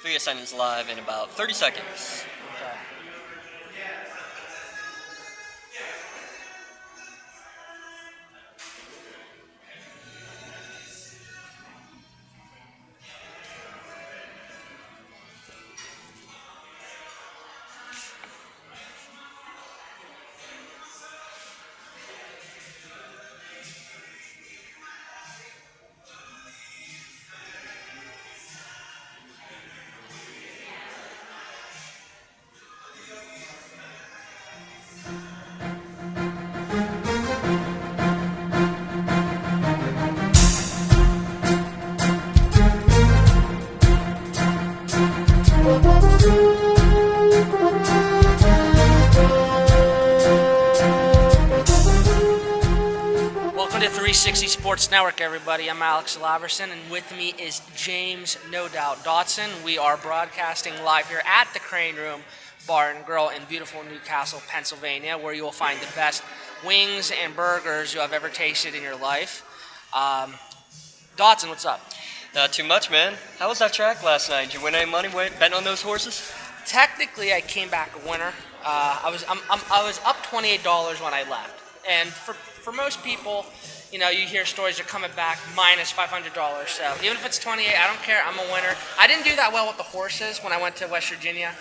Reascend is live in about 30 seconds. Okay. Welcome to 360 Sports Network, everybody. I'm Alex Laverson, and with me is James No Doubt Dotson. We are broadcasting live here at the Crane Room Bar and Grill in beautiful Newcastle, Pennsylvania, where you will find the best wings and burgers you have ever tasted in your life. Dotson, what's up? Not too much, man. How was that track last night? Did you win any money betting on those horses? Technically, I came back a winner. I was up $28 when I left, and for most people, you know, you hear stories they're coming back minus $500. So even if it's 28, I don't care. I'm a winner. I didn't do that well with the horses when I went to West Virginia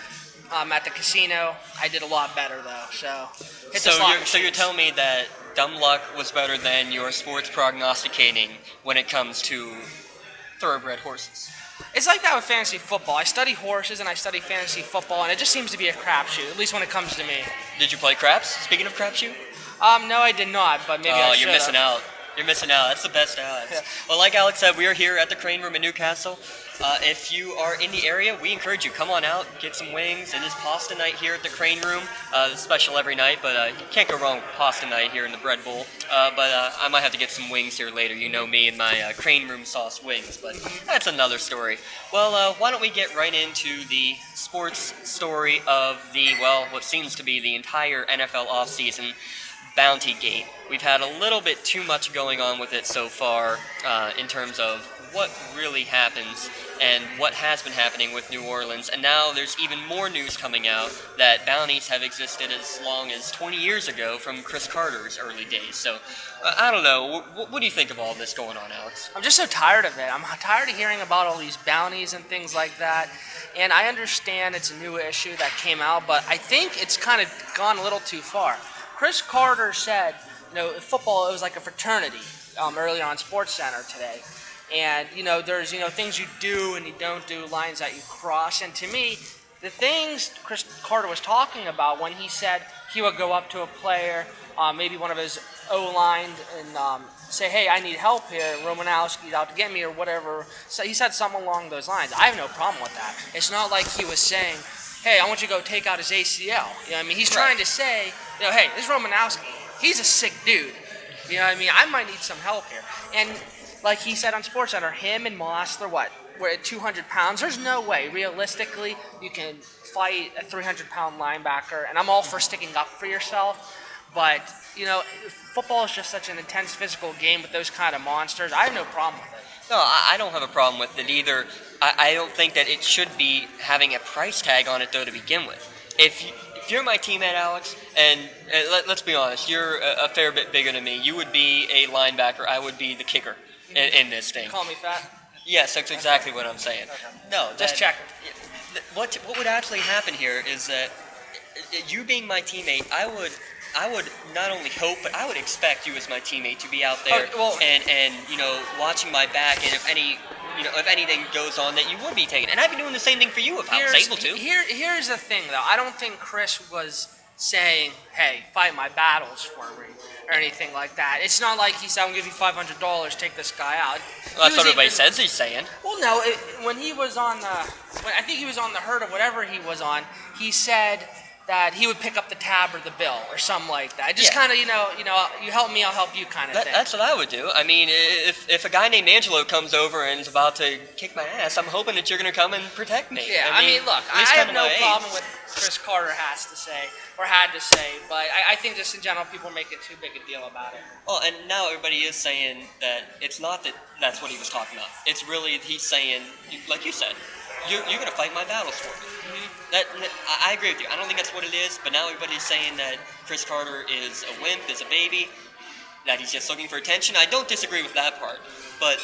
at the casino. I did a lot better though. So you're telling me that dumb luck was better than your sports prognosticating when it comes to thoroughbred horses? It's like that with fantasy football. I study horses and I study fantasy football, and it just seems to be a crapshoot, at least when it comes to me. Did you play craps? Speaking of crapshoot? No, I did not, but maybe I should. You're missing out. You're missing out. That's the best odds. Yeah. Well, like Alex said, we are here at the Crane Room in Newcastle. If you are in the area, we encourage you, come on out, get some wings. It is pasta night here at the Crane Room. It's special every night, but you can't go wrong with pasta night here in the Bread Bowl. But I might have to get some wings here later. You know me and my Crane Room sauce wings, but that's another story. Well, why don't we get right into the sports story of what seems to be the entire NFL offseason, Bounty Gate. We've had a little bit too much going on with it so far in terms of what really happens and what has been happening with New Orleans. And now there's even more news coming out that bounties have existed as long as 20 years ago from Chris Carter's early days. So I don't know. What do you think of all this going on, Alex? I'm just so tired of it. I'm tired of hearing about all these bounties and things like that. And I understand it's a new issue that came out, but I think it's kind of gone a little too far. Chris Carter said, football, it was like a fraternity earlier on SportsCenter today. And, there's, things you do and you don't do, lines that you cross. And to me, the things Chris Carter was talking about when he said he would go up to a player, maybe one of his O-line, and say, hey, I need help here, Romanowski's out to get me or whatever. So he said something along those lines. I have no problem with that. It's not like he was saying, hey, I want you to go take out his ACL. He's trying to say, hey, this Romanowski, he's a sick dude. I might need some help here. And like he said on SportsCenter, him and Moss, we're at 200 pounds. There's no way, realistically, you can fight a 300-pound linebacker. And I'm all for sticking up for yourself. But, football is just such an intense physical game with those kind of monsters. I have no problem with it. No, I don't have a problem with it either. I don't think that it should be having a price tag on it, though, to begin with. If you're my teammate, Alex, and let's be honest, you're a fair bit bigger than me. You would be a linebacker. I would be the kicker in this thing. You call me fat? Yes, that's exactly what I'm saying. Okay. No, just check. What would actually happen here is that you being my teammate, I would not only hope, but I would expect you as my teammate to be out there and watching my back, and if anything goes on, that you would be taking. And I'd be doing the same thing for you if I was able to. Here's the thing, though. I don't think Chris was saying, hey, fight my battles for me or anything like that. It's not like he said, I'm going to give you $500, take this guy out. Well, that's what everybody says he's saying. Well, no, when he was on I think he was on the herd of whatever he was on, he said that he would pick up the tab or the bill or something like that. Just kind of, you help me, I'll help you kind of thing. That's what I would do. I mean, if a guy named Angelo comes over and is about to kick my ass, I'm hoping that you're going to come and protect me. Yeah, I mean look, I have no problem with what Chris Carter had to say, but I think just in general, people are making too big a deal about it. Well, and now everybody is saying that it's not that that's what he was talking about. It's really, he's saying, like you said, You're gonna fight my battles for me. I agree with you. I don't think that's what it is, but now everybody's saying that Chris Carter is a wimp, is a baby, that he's just looking for attention. I don't disagree with that part, but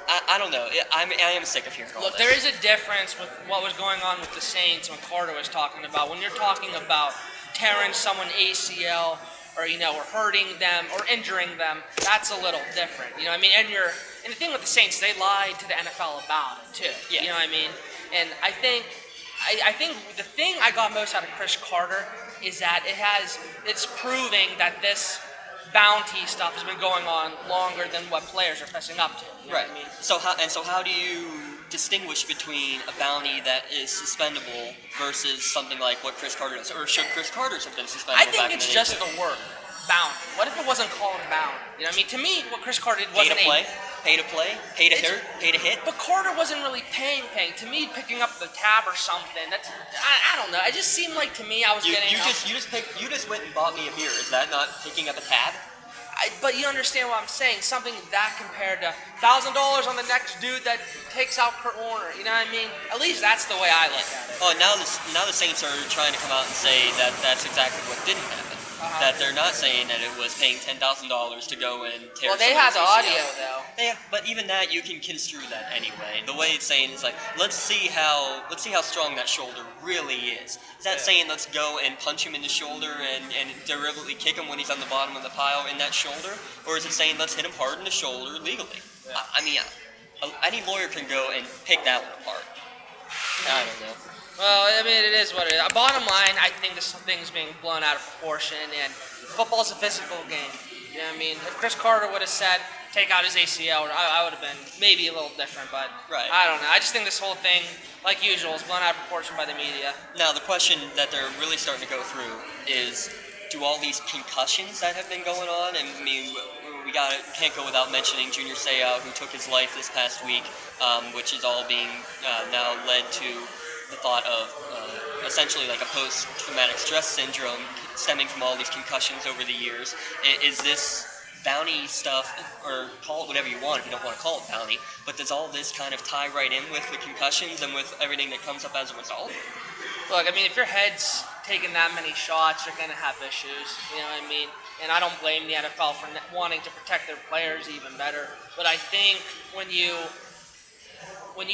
I don't know. I am sick of hearing all Look, this. there is a difference with what was going on with the Saints when Carter was talking about. When you're talking about tearing someone ACL or or hurting them or injuring them, that's a little different. You know what I mean? And the thing with the Saints, they lied to the NFL about it too. Yeah. You know what I mean? And I think the thing I got most out of Chris Carter is that it's proving that this bounty stuff has been going on longer than what players are fessing up to. You know Right. what I mean? So how do you distinguish between a bounty that is suspendable versus something like what Chris Carter does, or should Chris Carter's have been suspendable? I think back it's in the just day too? the word bounty. What if it wasn't called bounty? You know what I mean? To me, what Chris Carter did Pay to wasn't play, pay to play, pay to It's- hurt, pay to hit. But Carter wasn't really paying. To me, picking up the tab or something. I don't know. It just seemed like to me I was You getting. you just went and bought me a beer. Is that not picking up a tab? But you understand what I'm saying? Something that compared to $1,000 on the next dude that takes out Kurt Warner. You know what I mean? At least that's the way I look at it. Oh, now the Saints are trying to come out and say that that's exactly what didn't happen. That they're not saying that it was paying $10,000 to go and tear. Well, they had the someone's audio ACL. though. Yeah, but even that you can construe that anyway. The way it's saying is like, let's see how strong that shoulder really is. Is that saying let's go and punch him in the shoulder and deliberately kick him when he's on the bottom of the pile in that shoulder, or is it saying let's hit him hard in the shoulder legally? Yeah. I mean, any lawyer can go and pick that one apart. I don't know. Well, I mean, it is what it is. Bottom line, I think this thing's being blown out of proportion, and football's a physical game. You know what I mean? If Chris Carter would have said, take out his ACL, I would have been maybe a little different, but Right. I don't know. I just think this whole thing, like usual, is blown out of proportion by the media. Now, the question that they're really starting to go through is, do all these concussions that have been going on, and I mean, can't go without mentioning Junior Seau, who took his life this past week, which is all being now led to the thought of essentially like a post-traumatic stress syndrome stemming from all these concussions over the years. Is this bounty stuff, or call it whatever you want if you don't want to call it bounty, but does all this kind of tie right in with the concussions and with everything that comes up as a result? Look, I mean, if your head's taking that many shots, you're going to have issues. You know what I mean? And I don't blame the NFL for wanting to protect their players even better. But I think when you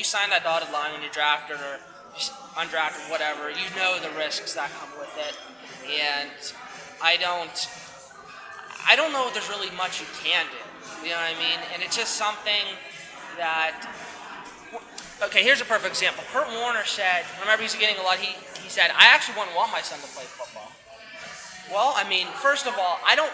sign that dotted line when you're drafted or just undrafted, whatever, you know the risks that come with it. And I don't know if there's really much you can do. You know what I mean? And it's just something that. Okay, here's a perfect example. Kurt Warner said, whenever he's getting a lot, he said, I actually wouldn't want my son to play football. Well, I mean, first of all, I don't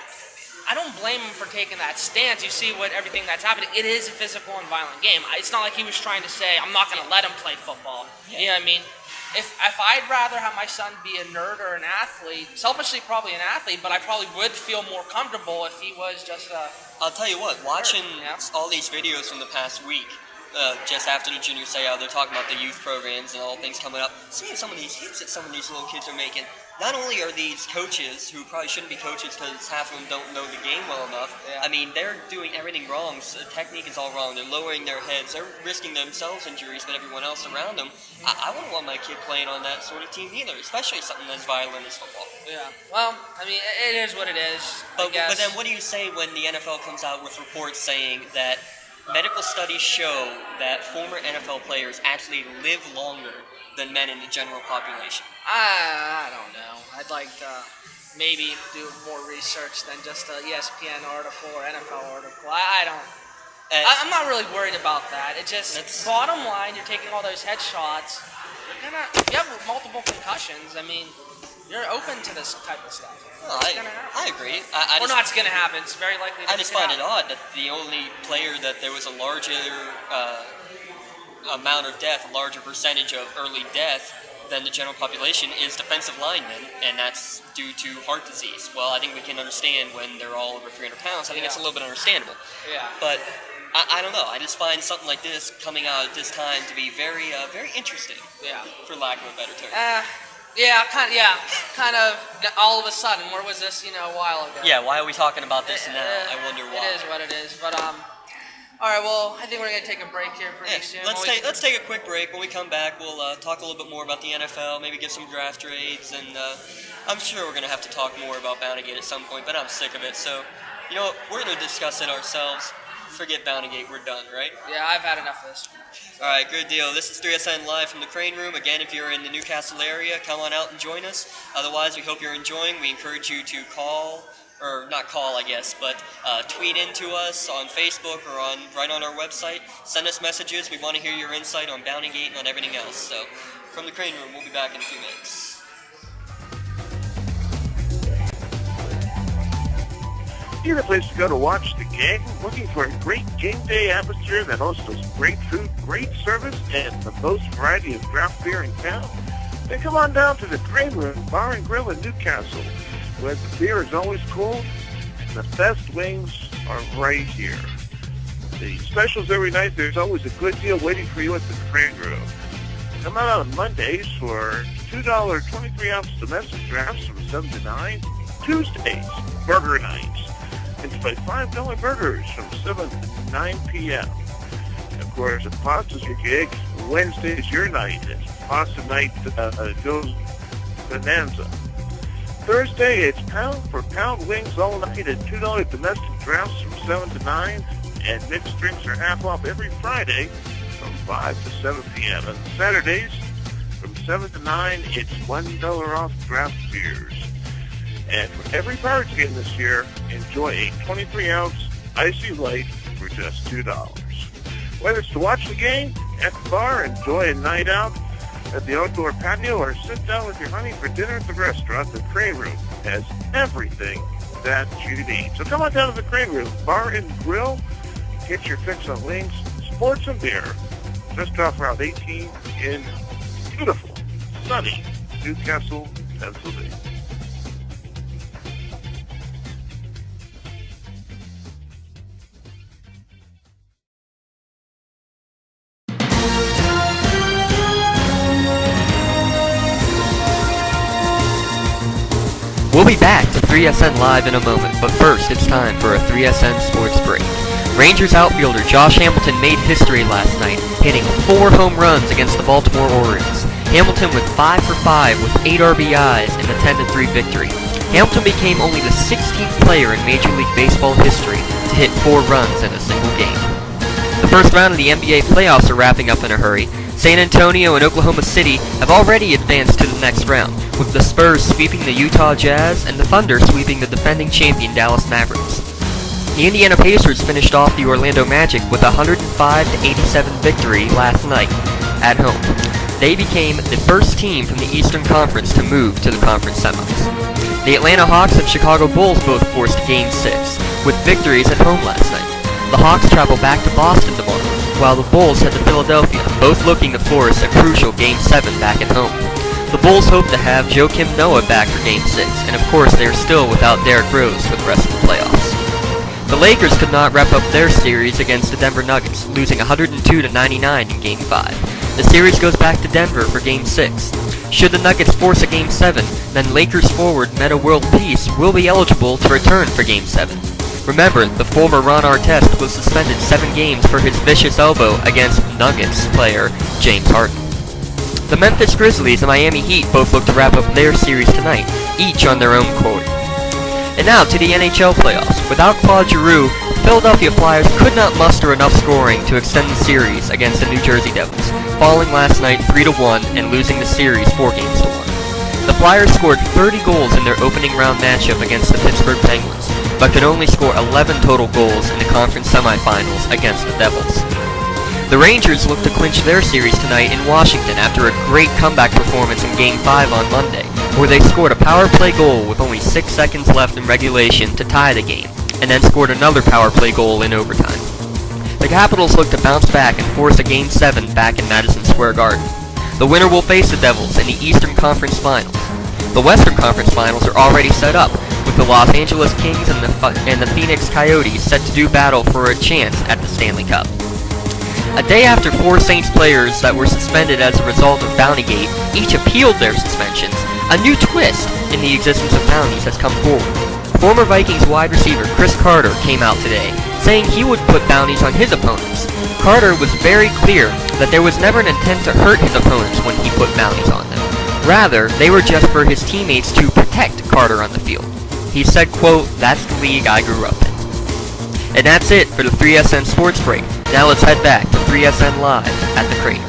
blame him for taking that stance. You see everything that's happening. It is a physical and violent game. It's not like he was trying to say, I'm not going to let him play football. You know what I mean? If I'd rather have my son be a nerd or an athlete, selfishly probably an athlete, but I probably would feel more comfortable if he was just a... I'll tell you what, watching Yeah. all these videos from the past week, just after the Junior Seau, they're talking about the youth programs and all things coming up. Seeing some of these hits that some of these little kids are making, not only are these coaches, who probably shouldn't be coaches because half of them don't know the game well enough, Yeah. I mean, they're doing everything wrong. So the technique is all wrong. They're lowering their heads. They're risking themselves injuries, but everyone else around them. I wouldn't want my kid playing on that sort of team either, especially something as violent as football. Yeah. Well, I mean, it is what it is, I But guess. then what do you say when the NFL comes out with reports saying that medical studies show that former NFL players actually live longer than men in the general population? I don't know. I'd like to maybe do more research than just a ESPN article or NFL article. I don't. I'm not really worried about that. It just, bottom line, you're taking all those headshots. You have multiple concussions. I mean, you're open to this type of stuff. Well, It's gonna happen. I agree. Or not, it's going to happen. It's very likely that I just find it odd that the only player that there was a larger amount of death, a larger percentage of early death than the general population is defensive linemen, and that's due to heart disease. Well, I think we can understand when they're all over 300 pounds. I think it's a little bit understandable. Yeah. But I don't know. I just find something like this coming out at this time to be very, very interesting, Yeah. for lack of a better term. Kind of. All of a sudden, where was this? A while ago. Yeah, why are we talking about this now? I wonder why. It is what it is. But All right, well, I think we're going to take a break here pretty soon. Let's take a quick break. When we come back, we'll talk a little bit more about the NFL, maybe give some draft trades, and I'm sure we're going to have to talk more about Bountygate at some point, but I'm sick of it. So, you know what? We're going to discuss it ourselves. Forget Bountygate. We're done, right? Yeah, I've had enough of this. All right, good deal. This is 3SN Live from the Crane Room. Again, if you're in the Newcastle area, come on out and join us. Otherwise, we hope you're enjoying. We encourage you to call, or not call, I guess, but tweet into us on Facebook or right on our website. Send us messages. We want to hear your insight on Bountygate and on everything else. So, from the Crane Room, we'll be back in a few minutes. Need a place to go to watch the game? Looking for a great game day atmosphere that hosts great food, great service, and the most variety of craft beer in town? Then come on down to the Crane Room Bar and Grill in Newcastle, where the beer is always cold and the best wings are right here. The specials every night, there's always a good deal waiting for you at the Crane Room. Come out on Mondays for $2 23-ounce domestic drafts from 7 to 9. Tuesdays, burger nights. Enjoy $5 burgers from 7 to 9 p.m. And of course, if pasta's your gig, Wednesday is your night. It's pasta night goes bonanza. Thursday, it's pound-for-pound wings all night at $2 domestic drafts from 7 to 9. And mixed drinks are half off every Friday from 5 to 7 p.m. And Saturdays, from 7 to 9, it's $1 off draft beers. And for every Pirates game this year, enjoy a 23-ounce Icy Light for just $2. Whether it's to watch the game, at the bar, enjoy a night out at the outdoor patio, or sit down with your honey for dinner at the restaurant, the Crane Room has everything that you need. So come on down to the Crane Room Bar and Grill, get your fix on wings, sports, and beer, just off Route 18 in beautiful, sunny Newcastle, Pennsylvania. We'll be back to 3SN Live in a moment, but first it's time for a 3SN Sports Break. Rangers outfielder Josh Hamilton made history last night, hitting 4 home runs against the Baltimore Orioles. Hamilton went 5 for 5 with 8 RBIs in the 10-3 victory. Hamilton became only the 16th player in Major League Baseball history to hit 4 runs in a single game. The first round of the NBA playoffs are wrapping up in a hurry. San Antonio and Oklahoma City have already advanced to the next round, with the Spurs sweeping the Utah Jazz and the Thunder sweeping the defending champion Dallas Mavericks. The Indiana Pacers finished off the Orlando Magic with a 105-87 victory last night at home. They became the first team from the Eastern Conference to move to the conference semis. The Atlanta Hawks and Chicago Bulls both forced Game 6, with victories at home last night. The Hawks travel back to Boston tomorrow, while the Bulls head to Philadelphia, both looking to force a crucial Game 7 back at home. The Bulls hope to have Joakim Noah back for Game 6, and of course they are still without Derrick Rose for the rest of the playoffs. The Lakers could not wrap up their series against the Denver Nuggets, losing 102-99 in Game 5. The series goes back to Denver for Game 6. Should the Nuggets force a Game 7, then Lakers forward Metta World Peace will be eligible to return for Game 7. Remember, the former Ron Artest was suspended 7 games for his vicious elbow against Nuggets player James Harden. The Memphis Grizzlies and Miami Heat both look to wrap up their series tonight, each on their own court. And now to the NHL playoffs. Without Claude Giroux, the Philadelphia Flyers could not muster enough scoring to extend the series against the New Jersey Devils, falling last night 3-1 and losing the series 4-1. The Flyers scored 30 goals in their opening round matchup against the Pittsburgh Penguins, but could only score 11 total goals in the conference semifinals against the Devils. The Rangers look to clinch their series tonight in Washington after a great comeback performance in Game 5 on Monday, where they scored a power play goal with only 6 seconds left in regulation to tie the game, and then scored another power play goal in overtime. The Capitals look to bounce back and force a Game 7 back in Madison Square Garden. The winner will face the Devils in the Eastern Conference Finals. The Western Conference Finals are already set up, with the Los Angeles Kings and the Phoenix Coyotes set to do battle for a chance at the Stanley Cup. A day after 4 Saints players that were suspended as a result of Bountygate each appealed their suspensions, a new twist in the existence of bounties has come forward. Former Vikings wide receiver Chris Carter came out today, saying he would put bounties on his opponents. Carter was very clear that there was never an intent to hurt his opponents when he put bounties on them. Rather, they were just for his teammates to protect Carter on the field. He said, quote, "That's the league I grew up in." And that's it for the 3SN Sports Break. Now let's head back to 3SN Live at the Crane Room.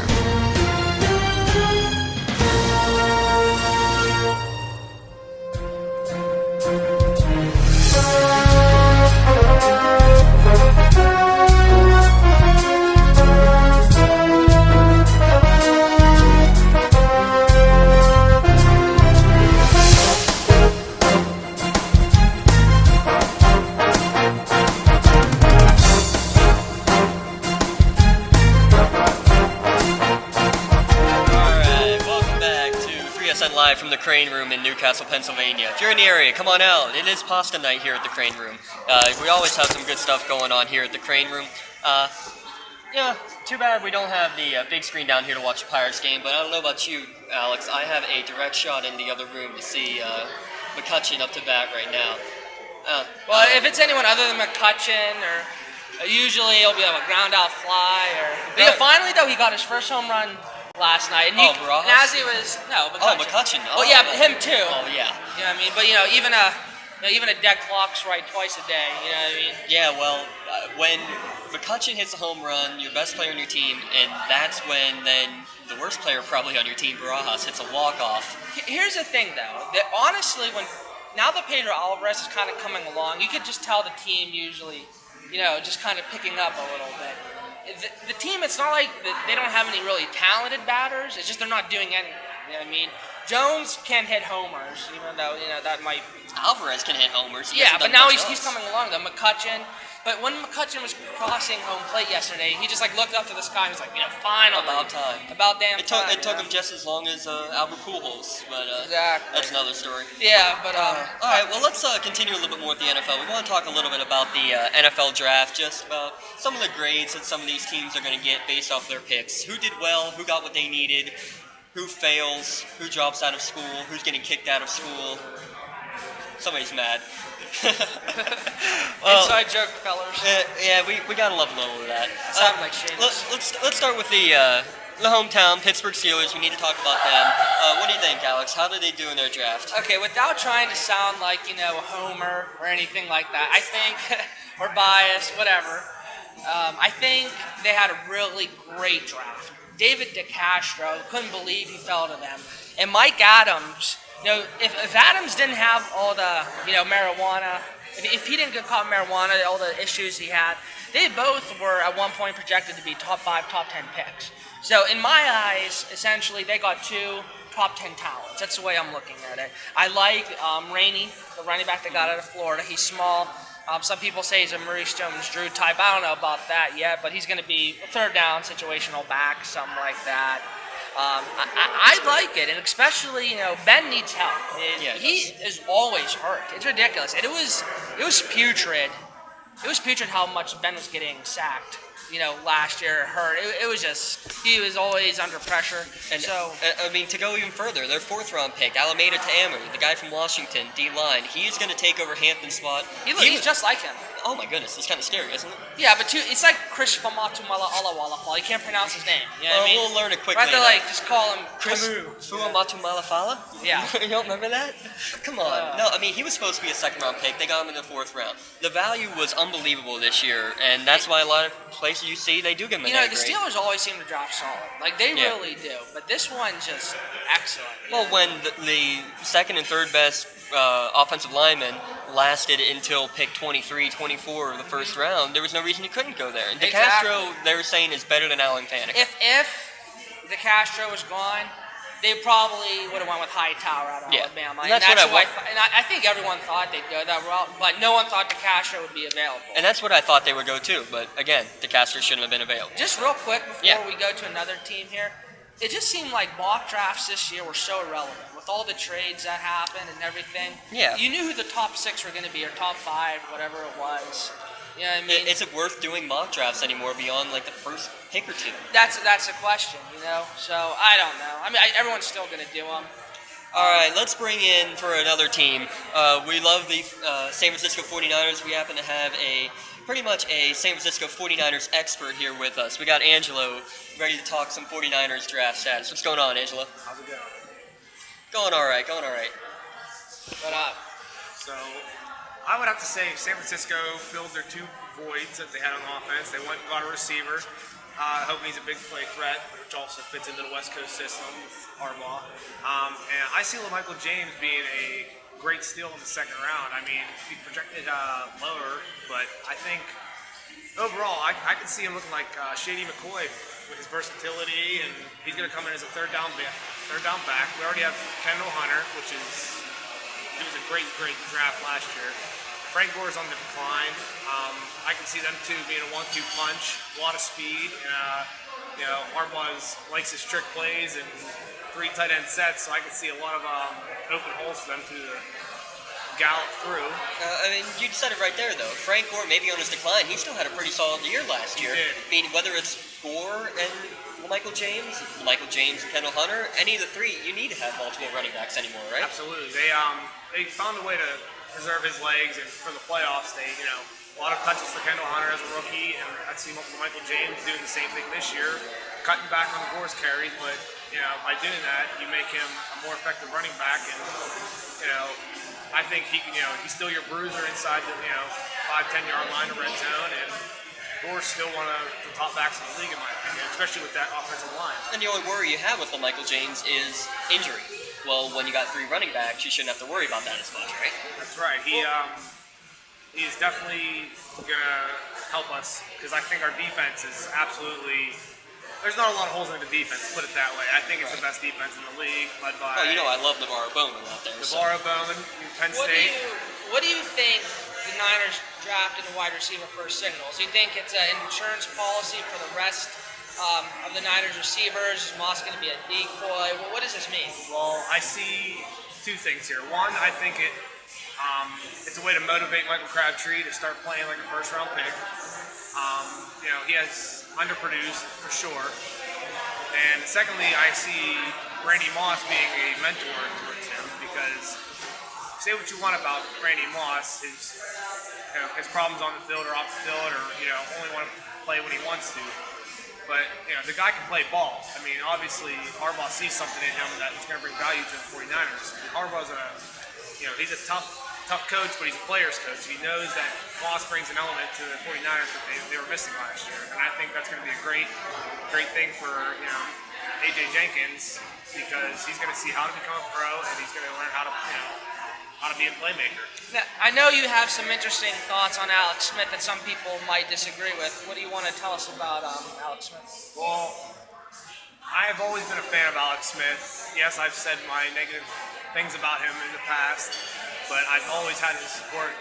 Live from the Crane Room in Newcastle, Pennsylvania. If you're in the area, come on out. It is pasta night here at the Crane Room. We always have some good stuff going on here at the Crane Room. Yeah, too bad we don't have the big screen down here to watch the Pirates game, but I don't know about you, Alex. I have a direct shot in the other room to see McCutcheon up to bat right now. Well, if it's anyone other than McCutcheon, or usually it'll be a ground out fly, or yeah, finally though he got his first home run last night. And Barajas? And as he was McCutcheon. Oh yeah, him too. Oh yeah. You know what I mean? But even a dead clock's right twice a day. You know what I mean? Yeah. Well, when McCutcheon hits a home run, your best player on your team, and that's when then the worst player probably on your team, Barajas, hits a walk-off. Here's the thing though, that honestly, now that Pedro Alvarez is kind of coming along, you could just tell the team usually, just kind of picking up a little bit. The team, it's not like they don't have any really talented batters. It's just they're not doing anything. You know what I mean? Jones can hit homers, even though that might. Alvarez can hit homers. Yeah, but now he's coming along. Though McCutcheon, but when McCutcheon was crossing home plate yesterday, he just looked up to the sky and was like, finally. About time. About damn time. It took him just as long as Albert Pujols, but exactly. That's another story. Yeah, but all right. Well, let's continue a little bit more with the NFL. We want to talk a little bit about the NFL draft, just about some of the grades that some of these teams are going to get based off their picks. Who did well? Who got what they needed? Who fails? Who drops out of school? Who's getting kicked out of school? Somebody's mad. Well, inside joke, fellas. Yeah, we gotta love a little of that. Sound like Seamus. Let's start with the hometown Pittsburgh Steelers. We need to talk about them. What do you think, Alex? How did they do in their draft? Okay, without trying to sound like a homer or anything like that, I think, or biased, whatever. I think they had a really great draft. David DeCastro, couldn't believe he fell to them, and Mike Adams. If Adams didn't have all the, marijuana, if he didn't get caught marijuana, all the issues he had, they both were at one point projected to be top 5, top 10 picks. So in my eyes, essentially, they got 2 top 10 talents. That's the way I'm looking at it. I like Rainey, the running back that got out of Florida. He's small. Some people say he's a Maurice Jones-Drew type. I don't know about that yet, but he's going to be a third down situational back, something like that. I like it, and especially Ben needs help. He is always hurt. It's ridiculous, and it was putrid. It was putrid how much Ben was getting sacked. Last year hurt. It was just he was always under pressure. And so to go even further, their 4th round pick, Alameda Ta'amu, the guy from Washington, D-line, he's going to take over Hampton's spot. He's just like him. Oh my goodness, it's kind of scary, isn't it? Yeah, but it's like Chris Fuamatumala Alawalafala. You can't pronounce his name. You know what I mean? We'll learn it quickly. Right there, just call him Chris Fuamatumala. Yeah. You don't remember that? Come on. No, he was supposed to be a 2nd round pick. They got him in the 4th round. The value was unbelievable this year, and that's why a lot of places you see they do give him a the Steelers always seem to draft solid. They really do. But this one's just excellent. Well, when the 2nd and 3rd best offensive lineman lasted until pick 23, 24 of the 1st round, there was no reason you couldn't go there. And DeCastro, they were saying, is better than Alan Faneca. If DeCastro was gone, they probably would have went with Hightower out of Alabama. And that's what I think everyone thought they'd go that route, but no one thought DeCastro would be available. And that's what I thought they would go too, but again, DeCastro shouldn't have been available. Just real quick before we go to another team here, it just seemed like mock drafts this year were so irrelevant. With all the trades that happened and everything, you knew who the top 6 were going to be, or top 5, whatever it was. You know what I mean? Is it worth doing mock drafts anymore beyond the first pick or 2? That's a question, So I don't know. Everyone's still going to do them. All right, let's bring in for another team. We love the San Francisco 49ers. We happen to have a pretty much a San Francisco 49ers expert here with us. We got Angelo ready to talk some 49ers draft status. What's going on, Angelo? How's it going? Going all right, going all right. What up? So, I would have to say San Francisco filled their two voids that they had on offense. They went and got a receiver, hoping he's a big play threat, which also fits into the West Coast system with Harbaugh. And I see Michael James being a great steal in the second round. I mean, he projected lower, but I think overall, I can see him looking like Shady McCoy with his versatility, and he's going to come in as a third down back. We already have Kendall Hunter, he was a great draft last year. Frank Gore's on the decline. I can see them two being a 1-2 punch, a lot of speed. Harbaugh likes his trick plays and 3 tight end sets, so I can see a lot of open holes for them to gallop through. You said it right there, though. Frank Gore, maybe on his decline, he still had a pretty solid year last year. He did. I mean, whether it's Gore and Michael James and Kendall Hunter, any of the three, you need to have multiple running backs anymore, right? Absolutely. They found a way to preserve his legs, and for the playoffs, a lot of touches for Kendall Hunter as a rookie, and I've seen Michael James doing the same thing this year, cutting back on Gore's carries, but by doing that, you make him a more effective running back, and I think he can, he's still your bruiser inside the 5-10 yard line of red zone, and Gore's still one of the top backs in the league in my opinion, especially with that offensive line. And the only worry you have with Michael James is injury. Well, when you got 3 running backs, you shouldn't have to worry about that as much, right? That's right. He's definitely going to help us, because I think our defense is absolutely. There's not a lot of holes in the defense, put it that way. I think it's the best defense in the league, led by. Oh, I love Navarro Bowman out there. Navarro Bowman, Penn State. What do you think the Niners drafted a wide receiver first signals? Do you think it's an insurance policy for the rest of the Niners receivers? Is Moss going to be a decoy? What does this mean? Well, I see 2 things here. One, I think it's a way to motivate Michael Crabtree to start playing like a first-round pick. He has underproduced for sure. And secondly, I see Randy Moss being a mentor towards him, because say what you want about Randy Moss, his problems on the field or off the field, or only want to play when he wants to. But the guy can play ball. I mean, obviously Harbaugh sees something in him that's going to bring value to the 49ers. And Harbaugh's he's a tough coach, but he's a player's coach. He knows that Moss brings an element to the 49ers that they were missing last year, and I think that's going to be a great thing for AJ Jenkins, because he's going to see how to become a pro, and he's going to learn how to be a playmaker. Now, I know you have some interesting thoughts on Alex Smith that some people might disagree with. What do you want to tell us about Alex Smith? Well, I have always been a fan of Alex Smith. Yes, I've said my negative things about him in the past, but I've always had his support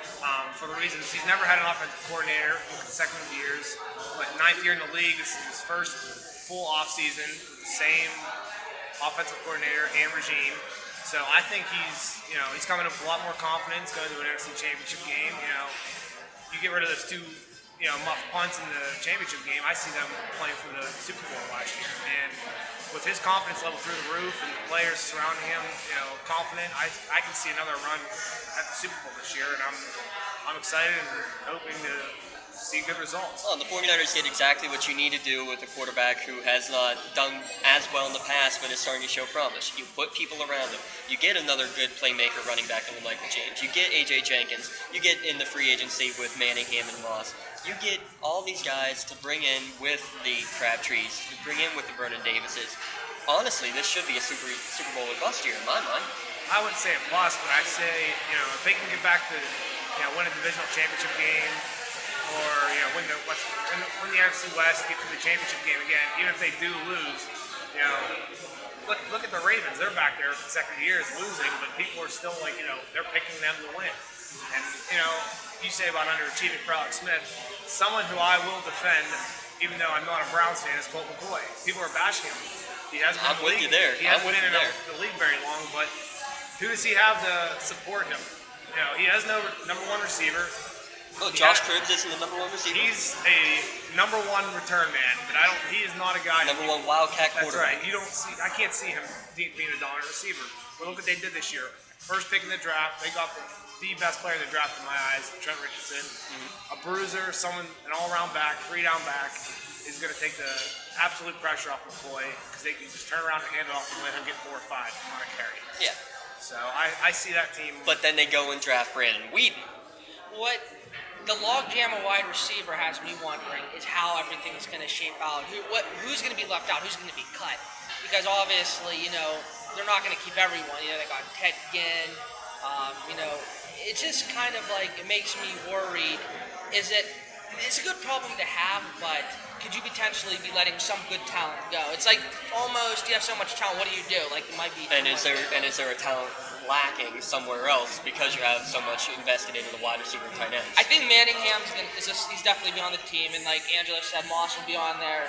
for the reasons he's never had an offensive coordinator in consecutive years. But 9th year in the league, this is his first full offseason with the same offensive coordinator and regime. So I think he's coming up with a lot more confidence going to an NFC Championship game. You get rid of those 2 muff punts in the championship game. I see them playing for the Super Bowl last year, and with his confidence level through the roof and the players surrounding him, confident, I can see another run at the Super Bowl this year, and I'm excited and hoping to see good results. Well, the 49ers did exactly what you need to do with a quarterback who has not done as well in the past, but is starting to show promise. You put people around him. You get another good playmaker running back in Michael James. You get AJ Jenkins. You get in the free agency with Manningham and Moss. You get all these guys to bring in with the Crabtrees, to bring in with the Vernon Davises. Honestly, this should be a Super Bowl or bust year in my mind. I wouldn't say a bust, but I say, if they can get back to, win a divisional championship game, or win the NFC West, get to the championship game again, even if they do lose, look at the Ravens. They're back there consecutive years losing, but people are still they're picking them to win. And you say about underachieving for Alex Smith, someone who I will defend, even though I'm not a Browns fan, is Colt McCoy. People are bashing him. He hasn't been in the league. He hasn't been in the league very long, but who does he have to support him? He has no number 1 receiver. Oh, Josh Cribbs isn't the number 1 receiver? He's a number 1 return man, but he is not a guy. Number 1 Wildcat quarterback. That's right. I can't see him being a dominant receiver. But look what they did this year. First pick in the draft, they got the the best player in the draft in my eyes, Trent Richardson. A bruiser, an all-around back, 3-down back, is going to take the absolute pressure off McCoy because they can just turn around and hand it off and let him get 4 or 5 on a carry. Yeah. So I see that team. But then they go and draft Brandon Whedon. What the logjam of wide receiver has me wondering is how everything is going to shape out. Who's going to be left out? Who's going to be cut? Because obviously, they're not going to keep everyone. They got Ted Ginn. It's just kind of like it makes me worried. It's a good problem to have, but could you potentially be letting some good talent go? It's like almost you have so much talent. What do you do? Like it might be. And is there a talent lacking somewhere else because you have so much invested into the wide receiver and tight ends? I think Manningham's he's definitely be on the team, and like Angela said, Moss will be on there.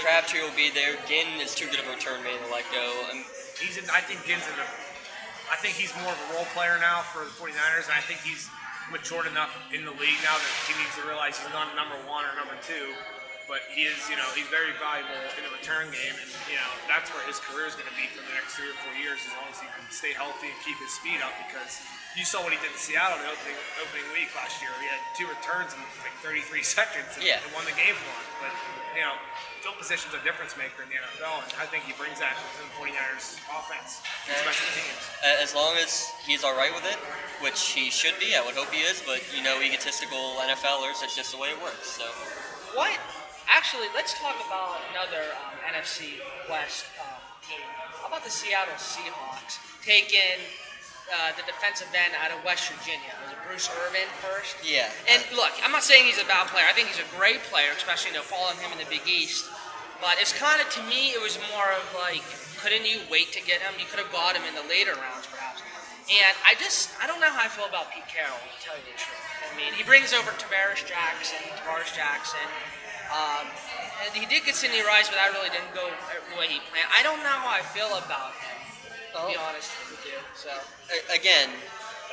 Crabtree will be there. Ginn is too good of a return man to let go. I think Ginn's I think he's more of a role player now for the 49ers, and I think he's matured enough in the league now that he needs to realize he's not number 1 or number 2, but he is, he's very valuable in the return game, and that's where his career is going to be for the next 3 or 4 years, as long as he can stay healthy and keep his speed up. Because you saw what he did in Seattle the opening week last year. He had 2 returns in like 33 seconds and won the game for him. But field position's a difference maker in the NFL, and I think he brings that to the 49ers offense, special teams. As long as he's all right with it, which he should be, I would hope he is, but egotistical NFLers, that's just the way it works. So what? Actually, let's talk about another NFC West team. How about the Seattle Seahawks taking the defensive end out of West Virginia? Was it Bruce Irvin first? Yeah. And look, I'm not saying he's a bad player. I think he's a great player, especially following him in the Big East. But it's kind of, to me, it was more of like, couldn't you wait to get him? You could have got him in the later rounds, perhaps. And I don't know how I feel about Pete Carroll, to tell you the truth. I mean, he brings over Tavares Jackson. And he did get Sidney Rice, but that really didn't go the way he planned. I don't know how I feel about him, to be honest with you. So again,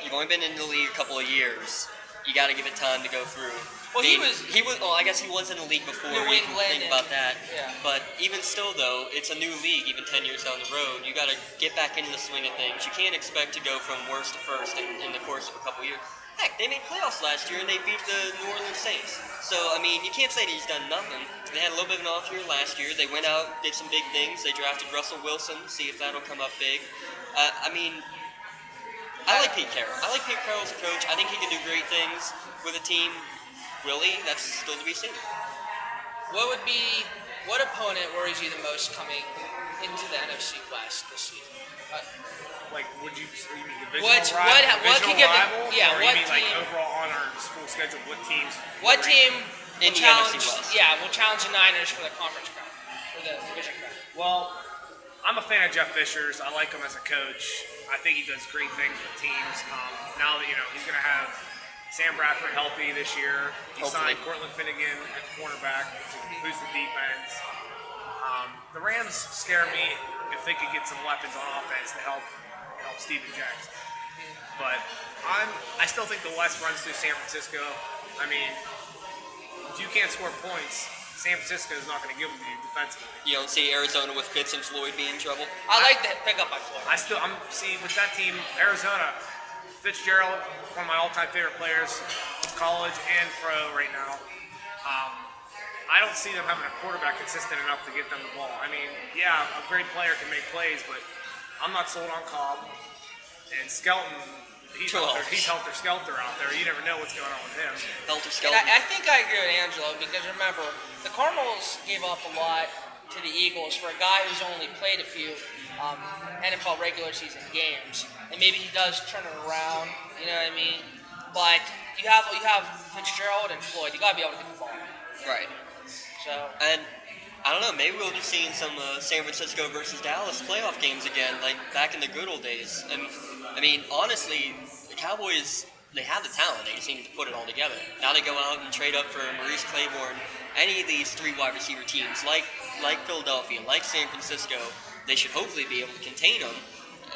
you've only been in the league a couple of years. You got to give it time to go through. Well, he was. Well, I guess he was in the league before. New England. Think about that. Yeah. But even still, though, it's a new league. Even 10 years down the road, you got to get back into the swing of things. You can't expect to go from worst to first in the course of a couple of years. Heck, they made playoffs last year and they beat the New Orleans Saints. So, I mean, you can't say that he's done nothing. They had a little bit of an off year last year. They went out, did some big things. They drafted Russell Wilson, see if that'll come up big. I like Pete Carroll. I like Pete Carroll as a coach. I think he can do great things with a team. Really, that's still to be seen. What opponent worries you the most coming into the NFC West this season? Would you mean divisional what rival? Yeah, or what you mean team? Overall on our full schedule? What teams? What team in will the NFC challenge? West? Yeah, will challenge the Niners for the conference crown, for the division crown. Well, I'm a fan of Jeff Fisher's. I like him as a coach. I think he does great things with teams. Now that he's going to have Sam Bradford healthy this year. He Hopefully. signed Cortland Finnegan at cornerback, who's the defense. The Rams scare me if they could get some weapons on offense to help Steven Jackson. But I still think the West runs through San Francisco. I mean, if you can't score points, San Francisco is not going to give them to you defensively. You don't see Arizona with Pitts and Floyd being in trouble? I like that pickup by Floyd. I'm seeing with that team, Arizona, Fitzgerald, one of my all-time favorite players, college and pro right now. I don't see them having a quarterback consistent enough to get them the ball. I mean, yeah, a great player can make plays, but I'm not sold on Cobb. And Skelton, he's helter-skelter out there. You never know what's going on with him. And Helter-skelter. I think I agree with Angelo because remember, the Cardinals gave up a lot to the Eagles for a guy who's only played a few NFL regular season games, and maybe he does turn it around. You know what I mean? But you have Fitzgerald and Floyd. You gotta be able to get the ball. Right. So And I don't know, maybe we'll be seeing some San Francisco versus Dallas playoff games again, like back in the good old days. And I mean, honestly, the Cowboys, they have the talent. They just need to put it all together. Now they go out and trade up for Maurice Claiborne. Any of these 3 wide receiver teams, like Philadelphia, like San Francisco, they should hopefully be able to contain them.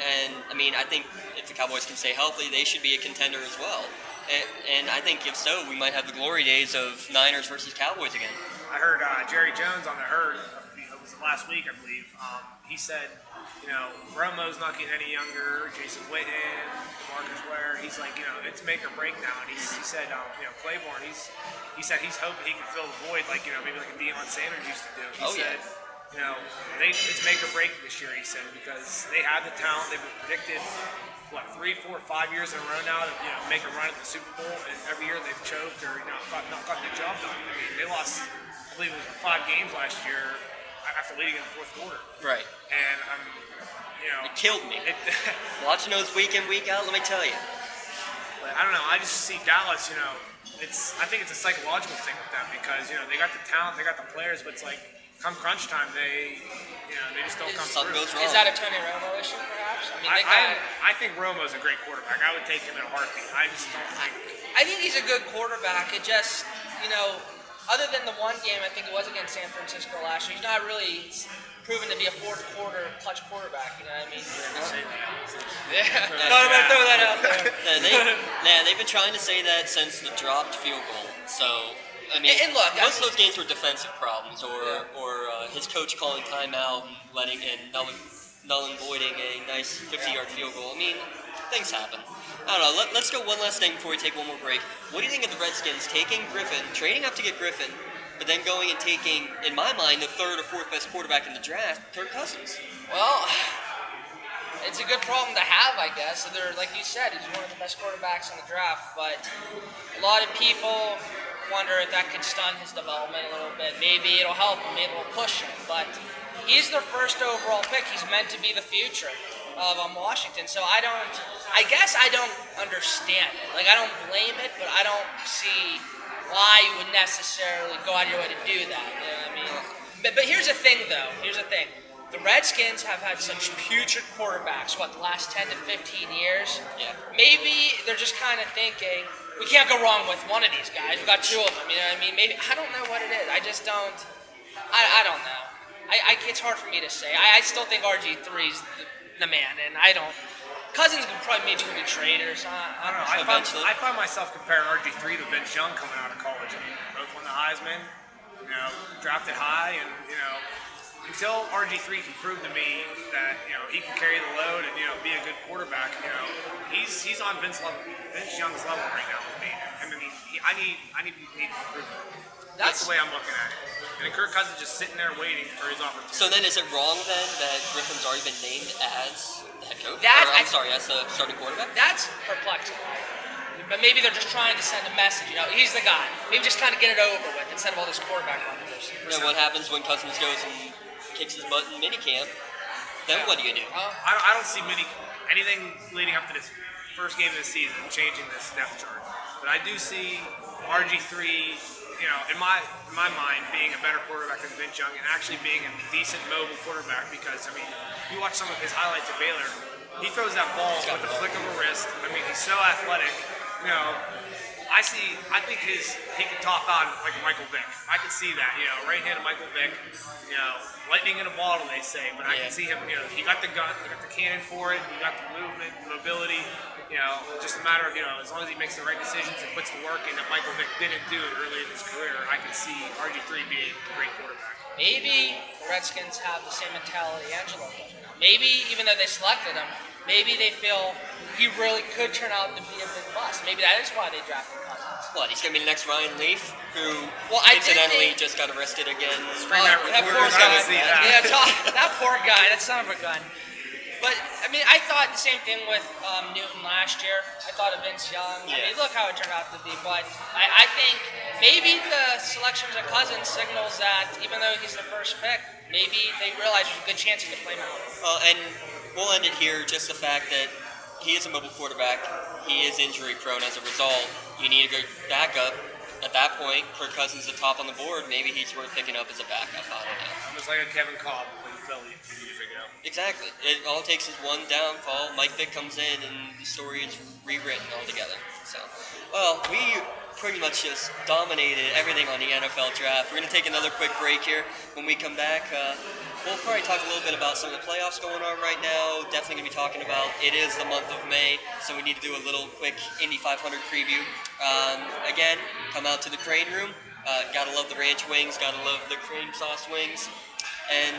And I mean, I think if the Cowboys can stay healthy, they should be a contender as well. And I think if so, we might have the glory days of Niners versus Cowboys again. I heard Jerry Jones on the Herd, it was last week, I believe. He said, Romo's not getting any younger. Jason Witten, Marcus Ware. He's like, it's make or break now. And he said, Claiborne. He said he's hoping he can fill the void, like maybe like a Deion Sanders used to do. He said, it's make or break this year. He said because they have the talent. They've been predicted 3, 4, 5 years in a row now to make a run at the Super Bowl, and every year they've choked or not gotten the job done. I mean, they lost, I believe it was 5 games last year after leading in the fourth quarter. Right. And it killed me. Watching those week in, week out, let me tell you. But I don't know. I just see Dallas. I think it's a psychological thing with them because they got the talent, they got the players, but it's like come crunch time, they just don't come Something through. goes wrong. Is that a Tony Romo issue, perhaps? I mean, I think Romo's a great quarterback. I would take him in a heartbeat. I just don't think. I think he's a good quarterback. It just, other than the one game, I think it was against San Francisco last year, he's not really proven to be a fourth quarter clutch quarterback. You know what I mean? Yeah. No, I'm gonna throw that out there. They've been trying to say that since the dropped field goal. So. I mean, and look, most of those games were defensive problems, or his coach calling timeout and null and voiding a nice 50-yard field goal. I mean, things happen. I don't know. Let's go one last thing before we take one more break. What do you think of the Redskins taking Griffin, trading up to get Griffin, but then going and taking, in my mind, the third or fourth best quarterback in the draft, Kirk Cousins? Well, it's a good problem to have, I guess. So like you said, he's one of the best quarterbacks in the draft, but a lot of people wonder if that could stun his development a little bit. Maybe it'll help him, maybe it'll push him, but he's their first overall pick. He's meant to be the future of Washington. So I guess I don't understand it. Like, I don't blame it, but I don't see why you would necessarily go out of your way to do that. You know what I mean? But here's the thing, though. Here's the thing. The Redskins have had such putrid quarterbacks, the last 10 to 15 years? Yeah. Maybe they're just kind of thinking, we can't go wrong with one of these guys. We've got 2 of them, you know what I mean? Maybe, I don't know what it is. I just don't, I don't know. It's hard for me to say. I still think RG3 is the man, and I don't. Cousins could probably maybe be traded or something. I don't know. I find myself comparing RG3 to Vince Young coming out of college. I mean, both won the Heisman, drafted high, and, until RG3 can prove to me that he can carry the load and be a good quarterback, he's on Vince Young's level right now with me. I mean, I need improvement. That's the way I'm looking at it. And Kirk Cousins just sitting there waiting for his opportunity. So then, is it wrong then that Griffin's already been named as the head coach? As the starting quarterback? That's perplexing. But maybe they're just trying to send a message. He's the guy. Maybe just kind of get it over with instead of all this quarterback controversy. And what happens when Cousins goes and kicks his butt in minicamp? Then what do you do? I don't see anything leading up to this first game of the season changing this depth chart. But I do see RG3, in my mind, being a better quarterback than Vince Young and actually being a decent mobile quarterback because, you watch some of his highlights at Baylor, he throws that ball with the flick of a wrist. I mean, he's so athletic. I think he could top out like Michael Vick. I could see that, right-handed Michael Vick, lightning in a bottle, they say. But I can see him, he got the gun, he got the cannon for it, he got the movement, the mobility. Just a matter of, as long as he makes the right decisions and puts the work in that Michael Vick didn't do it early in his career, I can see RG3 being a great quarterback. Maybe the Redskins have the same mentality Angelo does. Maybe, even though they selected him, maybe they feel he really could turn out to be a big bust. Maybe that is why they drafted Cousins. What, he's going to be the next Ryan Leaf, who incidentally just got arrested again? That poor guy. Yeah, that poor guy, that son of a gun. But, I thought the same thing with Newton last year. I thought of Vince Young. Yeah. Look how it turned out to be. But I think maybe the selections of Cousins signals that even though he's the first pick, maybe they realize there's a good chance he could play him out. And we'll end it here. Just the fact that he is a mobile quarterback. He is injury prone as a result. You need a good backup. At that point, Kirk Cousins is the top on the board. Maybe he's worth picking up as a backup. I don't know. Almost like a Kevin Cobb in Philly a few years ago. Exactly. It all takes is one downfall. Mike Vick comes in, and the story is rewritten altogether. So, well, we pretty much just dominated everything on the NFL draft. We're going to take another quick break here. When we come back, we'll probably talk a little bit about some of the playoffs going on right now. Definitely going to be talking about it is the month of May, so we need to do a little quick Indy 500 preview. Again, come out to the Crane Room. Gotta love the ranch wings. Gotta love the cream sauce wings. And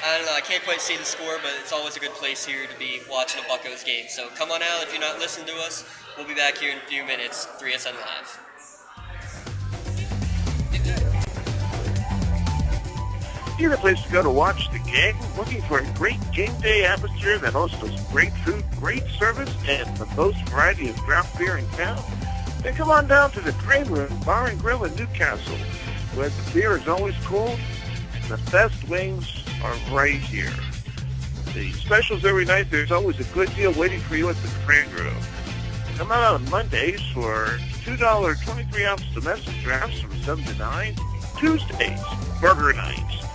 I don't know, I can't quite see the score, but it's always a good place here to be watching a Buccos game. So come on out if you're not listening to us. We'll be back here in a few minutes, 3SN Live. You're the place to go to watch the game, looking for a great game day atmosphere that hosts great food, great service, and the most variety of craft beer in town. Then come on down to the Crane Room Bar and Grill in Newcastle, where the beer is always cold and the best wings are right here. The specials every night, there's always a good deal waiting for you at the Crane Room. Come out on Mondays for $2 23-ounce domestic drafts from 7 to 9. Tuesdays, burger nights.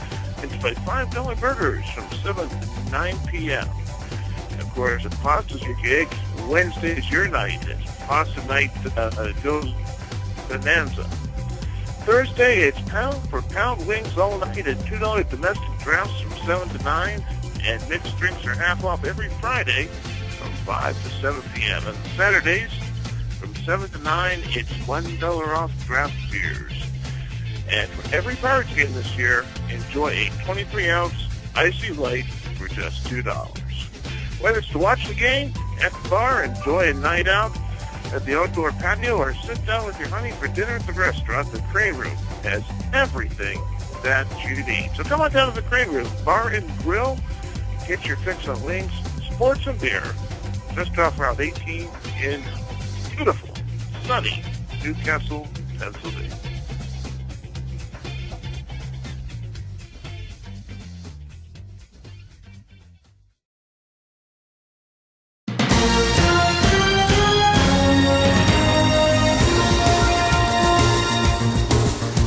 Enjoy $5 burgers from 7 to 9 p.m. And of course, if pasta's your gig, Wednesday's your night. It's pasta night goes bonanza. Thursday, it's pound-for-pound wings all night at $2 domestic drafts from 7 to 9. And mixed drinks are half off every Friday from 5 to 7 p.m. And Saturdays, from 7 to 9, it's $1 off draft beers. And for every Pirates game this year, enjoy a 23-ounce Icy Light for just $2. Whether it's to watch the game, at the bar, enjoy a night out at the outdoor patio, or sit down with your honey for dinner at the restaurant, the Crane Room has everything that you need. So come on down to the Crane Room Bar and Grill, get your fix on wings, sports, and beer, just off Route 18 in beautiful, sunny Newcastle, Pennsylvania.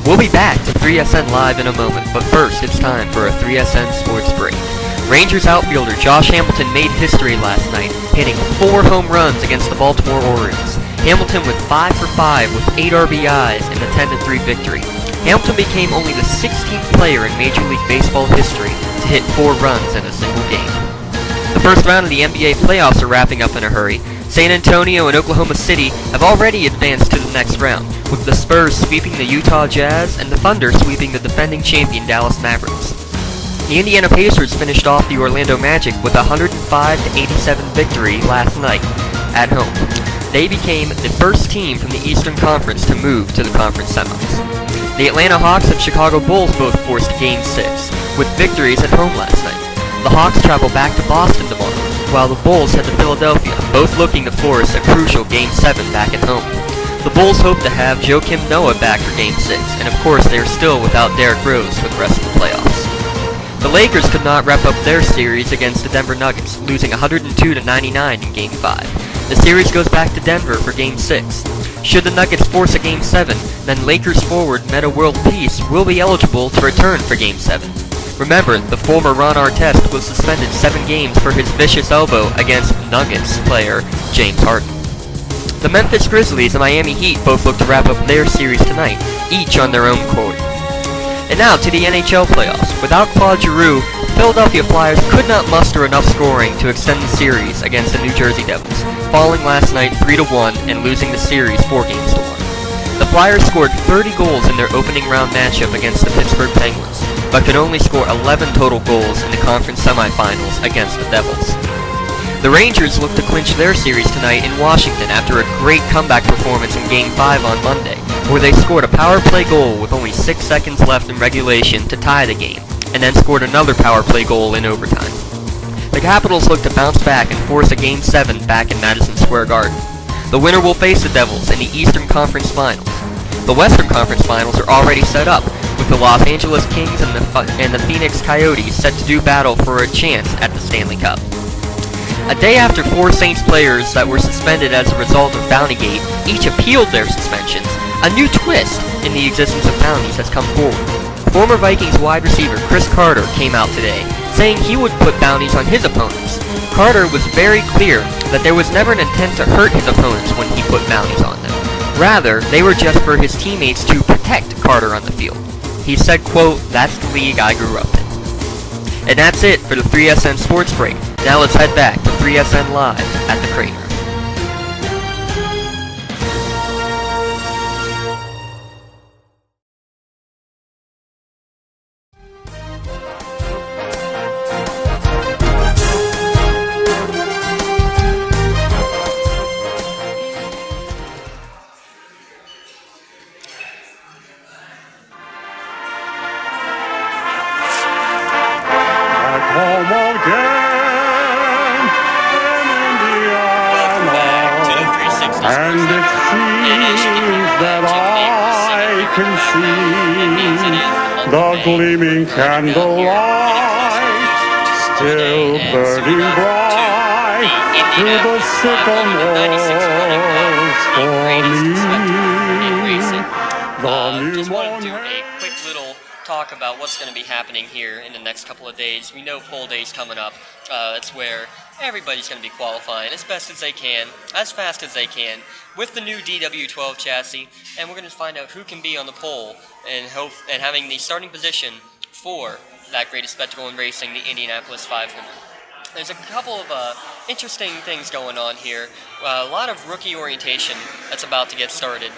We'll be back to 3SN Live in a moment, but first it's time for a 3SN Sports Break. Rangers outfielder Josh Hamilton made history last night, hitting 4 home runs against the Baltimore Orioles. Hamilton with 5 for 5 with 8 RBIs in the 10-3 victory. Hamilton became only the 16th player in Major League Baseball history to hit 4 runs in a single game. The first round of the NBA playoffs are wrapping up in a hurry. San Antonio and Oklahoma City have already advanced to the next round, with the Spurs sweeping the Utah Jazz and the Thunder sweeping the defending champion Dallas Mavericks. The Indiana Pacers finished off the Orlando Magic with a 105-87 victory last night at home. They became the first team from the Eastern Conference to move to the conference semis. The Atlanta Hawks and Chicago Bulls both forced Game 6, with victories at home last night. The Hawks travel back to Boston tomorrow, while the Bulls head to Philadelphia, both looking to force a crucial Game 7 back at home. The Bulls hope to have Joakim Noah back for Game 6, and of course they are still without Derrick Rose for the rest of the playoffs. The Lakers could not wrap up their series against the Denver Nuggets, losing 102-99 in Game 5. The series goes back to Denver for Game 6. Should the Nuggets force a Game 7, then Lakers forward Metta World Peace will be eligible to return for Game 7. Remember, the former Ron Artest was suspended 7 games for his vicious elbow against Nuggets player James Harden. The Memphis Grizzlies and Miami Heat both look to wrap up their series tonight, each on their own court. And now to the NHL playoffs. Without Claude Giroux, the Philadelphia Flyers could not muster enough scoring to extend the series against the New Jersey Devils, falling last night 3-1 and losing the series 4-1. The Flyers scored 30 goals in their opening round matchup against the Pittsburgh Penguins, but could only score 11 total goals in the conference semifinals against the Devils. The Rangers look to clinch their series tonight in Washington after a great comeback performance in Game 5 on Monday, where they scored a power play goal with only 6 seconds left in regulation to tie the game, and then scored another power play goal in overtime. The Capitals look to bounce back and force a Game 7 back in Madison Square Garden. The winner will face the Devils in the Eastern Conference Finals. The Western Conference Finals are already set up, with the Los Angeles Kings and the Phoenix Coyotes set to do battle for a chance at the Stanley Cup. A day after 4 Saints players that were suspended as a result of Bountygate each appealed their suspensions, a new twist in the existence of bounties has come forward. Former Vikings wide receiver Chris Carter came out today, saying he would put bounties on his opponents. Carter was very clear that there was never an intent to hurt his opponents when he put bounties on them. Rather, they were just for his teammates to protect Carter on the field. He said, quote, "That's the league I grew up in." And that's it for the 3SN Sports Break. Now let's head back to 3SN Live at the Crane Room. home again in Welcome back to the Indiana. 360 And Sports it Network. seems that I can see the gleaming candlelight still burning bright through the sycamores for me. The Just wanted to do newborn a quick little talk about what's going to be happening here in the next couple of days. We know pole day's coming up. That's where everybody's going to be qualifying as best as they can, as fast as they can, with the new DW12 chassis, and we're going to find out who can be on the pole and having the starting position for that greatest spectacle in racing, the Indianapolis 500. There's a couple of interesting things going on here. A lot of rookie orientation that's about to get started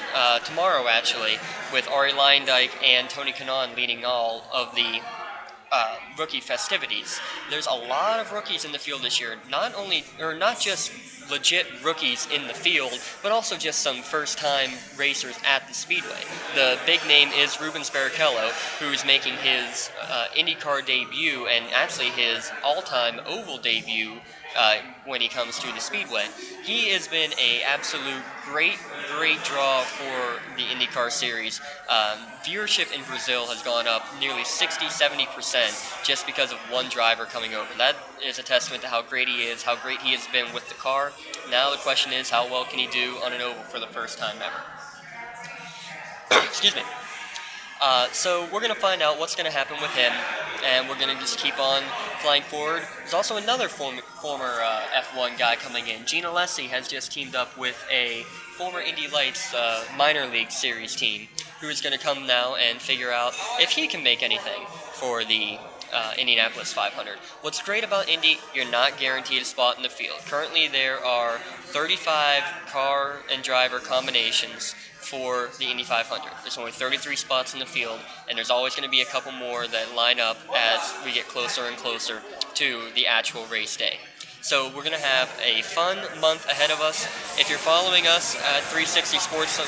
tomorrow, actually, with Ari Leyendyke and Tony Kanaan leading all of the rookie festivities. There's a lot of rookies in the field this year. Not just legit rookies in the field, but also just some first-time racers at the Speedway. The big name is Rubens Barrichello, who's making his IndyCar debut and actually his all-time oval debut when he comes to the Speedway. He has been a absolute great draw for the IndyCar series. Viewership in Brazil has gone up nearly 60-70% just because of one driver coming over. That is a testament to how great he is, how great he has been with the car. Now the question is, how well can he do on an oval for the first time ever? Excuse me. So we're going to find out what's going to happen with him, and we're going to just keep on flying forward. There's also another former F1 guy coming in. Gene Alessi has just teamed up with a former Indy Lights minor league series team who is going to come now and figure out if he can make anything for the Indianapolis 500. What's great about Indy, you're not guaranteed a spot in the field. Currently there are 35 car and driver combinations for the Indy 500. There's only 33 spots in the field, and there's always going to be a couple more that line up as we get closer and closer to the actual race day. So we're going to have a fun month ahead of us. If you're following us at 360 Sports,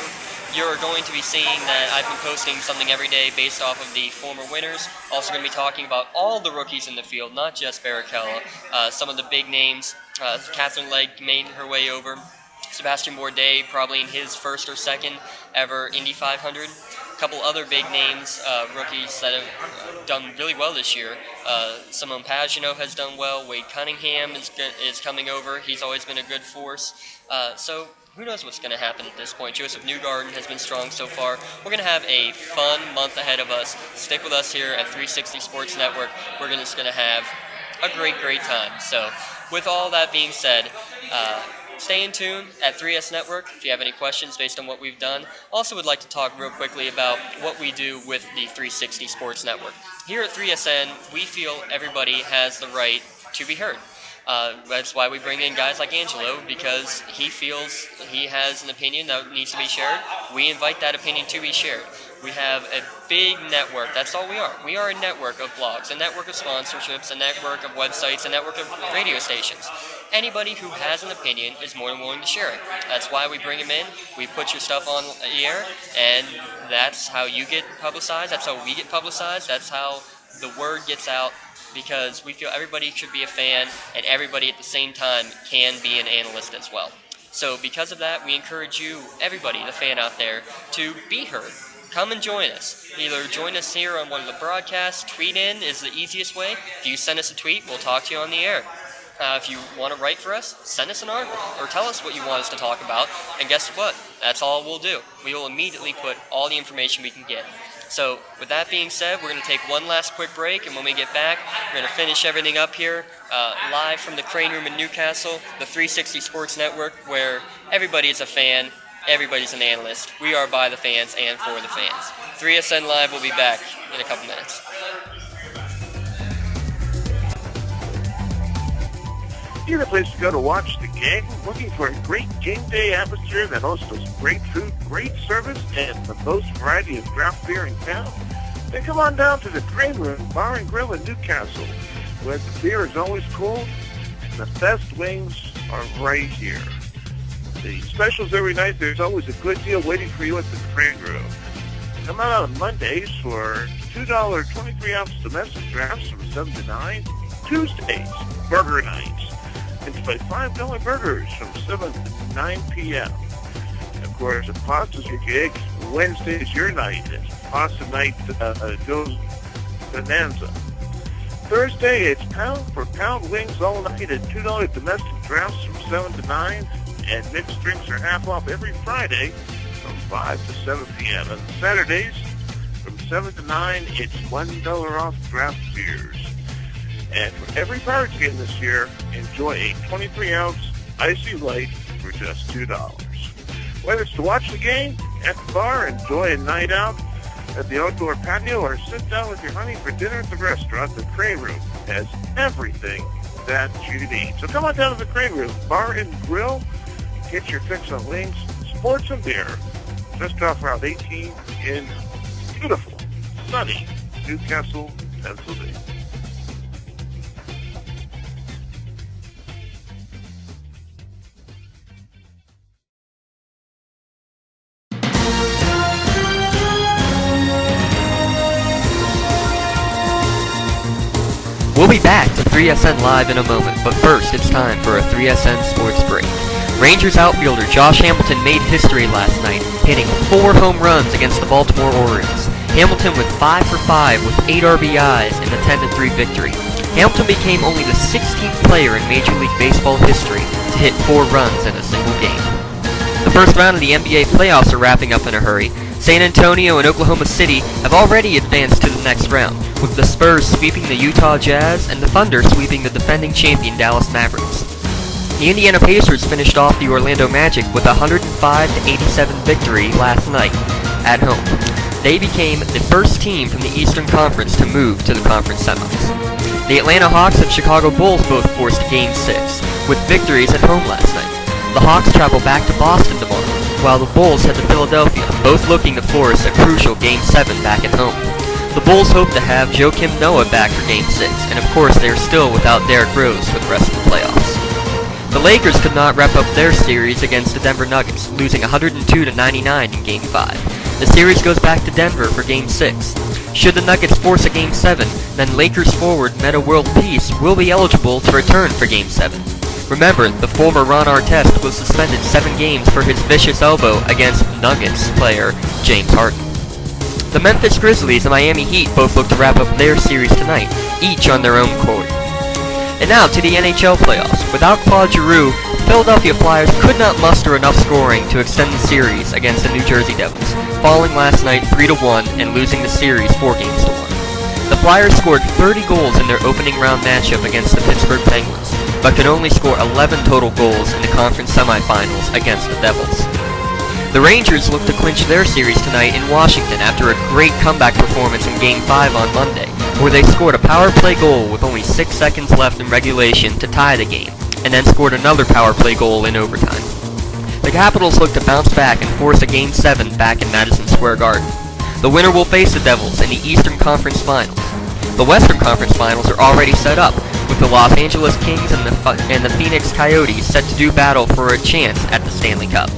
you're going to be seeing that I've been posting something every day based off of the former winners. Also going to be talking about all the rookies in the field, not just Barrichello. Some of the big names. Catherine Legg made her way over. Sebastian Bourdais probably in his first or second ever Indy 500. A couple other big names, rookies that have done really well this year. Simon Pagenaud has done well. Wade Cunningham is coming over. He's always been a good force. So who knows what's going to happen at this point. Joseph Newgarden has been strong so far. We're going to have a fun month ahead of us. Stick with us here at 360 Sports Network. We're just going to have a great time. So with all that being said, stay in tune at 3S Network if you have any questions based on what we've done. Also would like to talk real quickly about what we do with the 360 Sports Network. Here at 3SN, we feel everybody has the right to be heard. That's why we bring in guys like Angelo, because he feels he has an opinion that needs to be shared. We invite that opinion to be shared. We have a big network. That's all we are. We are a network of blogs, a network of sponsorships, a network of websites, a network of radio stations. Anybody who has an opinion is more than willing to share it. That's why we bring them in. We put your stuff on the air, and that's how you get publicized. That's how we get publicized. That's how the word gets out, because we feel everybody should be a fan, and everybody at the same time can be an analyst as well. So because of that, we encourage you, everybody, the fan out there, to be heard. Come and join us. Either join us here on one of the broadcasts, tweet in is the easiest way. If you send us a tweet, we'll talk to you on the air. If you want to write for us, send us an article or tell us what you want us to talk about, and guess what? That's all we'll do. We will immediately put all the information we can get. So with that being said, we're going to take one last quick break, and when we get back, we're going to finish everything up here live from the Crane Room in Newcastle, the 360 Sports Network, where everybody is a fan, everybody's an analyst. We are by the fans and for the fans. 3SN Live will be back in a couple minutes. Need a place to go to watch the game? Looking for a great game day atmosphere that hosts great food, great service, and the most variety of craft beer in town? Then come on down to the Crane Room Bar and Grill in Newcastle, where the beer is always cold and the best wings are right here. The specials every night, there's always a good deal waiting for you at the Crane Room. Come out on Mondays for $2 23-ounce domestic drafts from 7 to 9. Tuesdays, burger nights. Enjoy $5 burgers from 7 to 9 p.m. Of course, if pasta's your gig, Wednesday's your night. It's pasta night goes bonanza. Thursday, it's pound-for-pound wings all night at $2 domestic drafts from 7 to 9. And mixed drinks are half off every Friday from 5 to 7 p.m. And Saturdays, from 7 to 9, it's $1 off draft beers. And for every Pirates game this year, enjoy a 23-ounce Icy Light for just $2. Whether it's to watch the game, at the bar, enjoy a night out at the outdoor patio, or sit down with your honey for dinner at the restaurant, the Crane Room has everything that you need. So come on down to the Crane Room, bar and grill, get your fix on wings, sports, and beer. Just off Route 18 in beautiful, sunny Newcastle, Pennsylvania. We'll be back to 3SN Live in a moment, but first it's time for a 3SN Sports Break. Rangers outfielder Josh Hamilton made history last night, hitting 4 home runs against the Baltimore Orioles. Hamilton with 5 for 5 with 8 RBIs in the 10-3 victory. Hamilton became only the 16th player in Major League Baseball history to hit 4 runs in a single game. The first round of the NBA playoffs are wrapping up in a hurry. San Antonio and Oklahoma City have already advanced to the next round, with the Spurs sweeping the Utah Jazz and the Thunder sweeping the defending champion Dallas Mavericks. The Indiana Pacers finished off the Orlando Magic with a 105-87 victory last night at home. They became the first team from the Eastern Conference to move to the conference semis. The Atlanta Hawks and Chicago Bulls both forced Game 6, with victories at home last night. The Hawks travel back to Boston tomorrow, while the Bulls head to Philadelphia, both looking to force a crucial Game 7 back at home. The Bulls hope to have Joakim Noah back for Game 6, and of course they are still without Derrick Rose for the rest of the playoffs. The Lakers could not wrap up their series against the Denver Nuggets, losing 102-99 in Game 5. The series goes back to Denver for Game 6. Should the Nuggets force a Game 7, then Lakers forward Metta World Peace will be eligible to return for Game 7. Remember, the former Ron Artest was suspended 7 games for his vicious elbow against Nuggets player James Harden. The Memphis Grizzlies and Miami Heat both look to wrap up their series tonight, each on their own court. And now to the NHL playoffs. Without Claude Giroux, the Philadelphia Flyers could not muster enough scoring to extend the series against the New Jersey Devils, falling last night 3-1 and losing the series 4-1. The Flyers scored 30 goals in their opening round matchup against the Pittsburgh Penguins, but could only score 11 total goals in the conference semifinals against the Devils. The Rangers look to clinch their series tonight in Washington after a great comeback performance in Game 5 on Monday, where they scored a power play goal with only 6 seconds left in regulation to tie the game, and then scored another power play goal in overtime. The Capitals look to bounce back and force a Game 7 back in Madison Square Garden. The winner will face the Devils in the Eastern Conference Finals. The Western Conference Finals are already set up, with the Los Angeles Kings and the Phoenix Coyotes set to do battle for a chance at the Stanley Cup.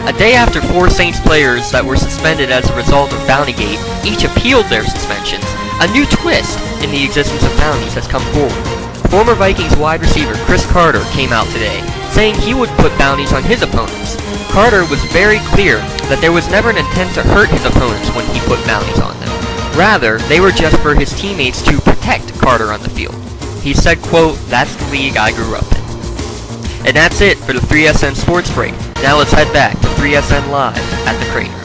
A day after 4 Saints players that were suspended as a result of Bountygate each appealed their suspensions, a new twist in the existence of bounties has come forward. Former Vikings wide receiver Chris Carter came out today, saying he would put bounties on his opponents. Carter was very clear that there was never an intent to hurt his opponents when he put bounties on them. Rather, they were just for his teammates to protect Carter on the field. He said, quote, "That's the league I grew up in." And that's it for the 3SN Sports Break. Now let's head back to 3SN Live at the Crane Room.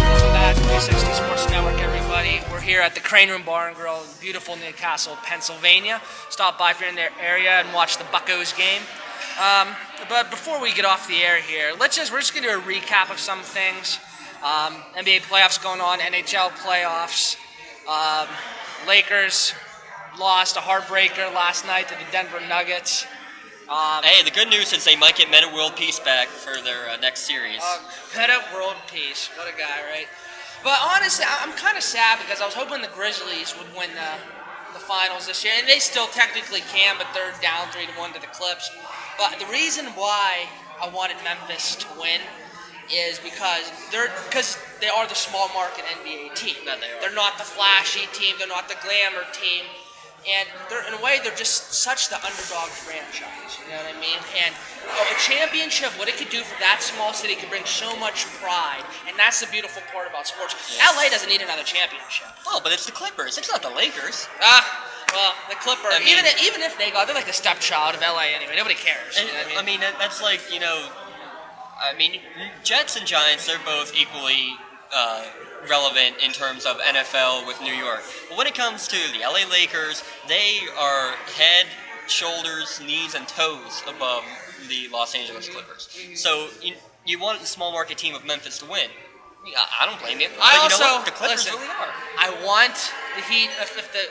Welcome back to 360 Sports Network, everybody. We're here at the Crane Room Bar and Grill in beautiful Newcastle, Pennsylvania. Stop by if you're in the area and watch the Buccos game. But before we get off the air here, we're just going to do a recap of some things. NBA playoffs going on, NHL playoffs. Lakers lost a heartbreaker last night to the Denver Nuggets. Hey, the good news is they might get Metta World Peace back for their next series. Metta World Peace, what a guy, right? But honestly, I'm kind of sad because I was hoping the Grizzlies would win the finals this year, and they still technically can, but they're down 3-1 to the Clips. But the reason why I wanted Memphis to win is because they are the small market NBA team. No, they are. They're not the flashy team. They're not the glamour team. And in a way, they're just such the underdog franchise. You know what I mean? And a championship, what it could do for that small city, could bring so much pride. And that's the beautiful part about sports. Yeah. LA doesn't need another championship. Oh, but it's the Clippers. It's not the Lakers. Well, the Clippers, I mean- even if they go, they're like the stepchild of LA anyway. Nobody cares. And, You know what I mean, that's like, Jets and Giants, they're both equally relevant in terms of NFL with New York. But when it comes to the LA Lakers, they are head, shoulders, knees, and toes above the Los Angeles Clippers. So you want the small market team of Memphis to win. I don't blame you. But you know what? The Clippers really are. I want the Heat. If the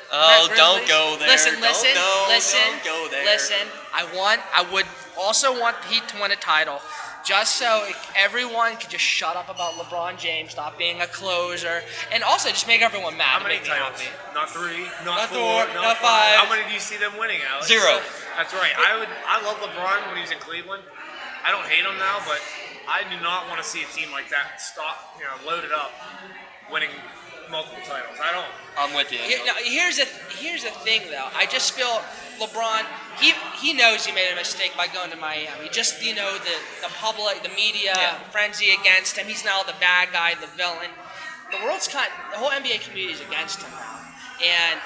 don't go there. Listen. Don't go there. Listen. I would also want the Heat to win a title, just so everyone could just shut up about LeBron James, stop being a closer, and also just make everyone mad. How many make me titles? happy. Not 3, not Not 4, four, not five. How many do you see them winning, Alex? 0. That's right. I love LeBron when he was in Cleveland. I don't hate him now, but I do not want to see a team like that loaded up, winning multiple titles. I don't. I'm with you. Here's the thing, though. I just feel LeBron. He knows he made a mistake by going to Miami. Just the public, the media frenzy against him. He's now the bad guy, the villain. The whole NBA community is against him now. And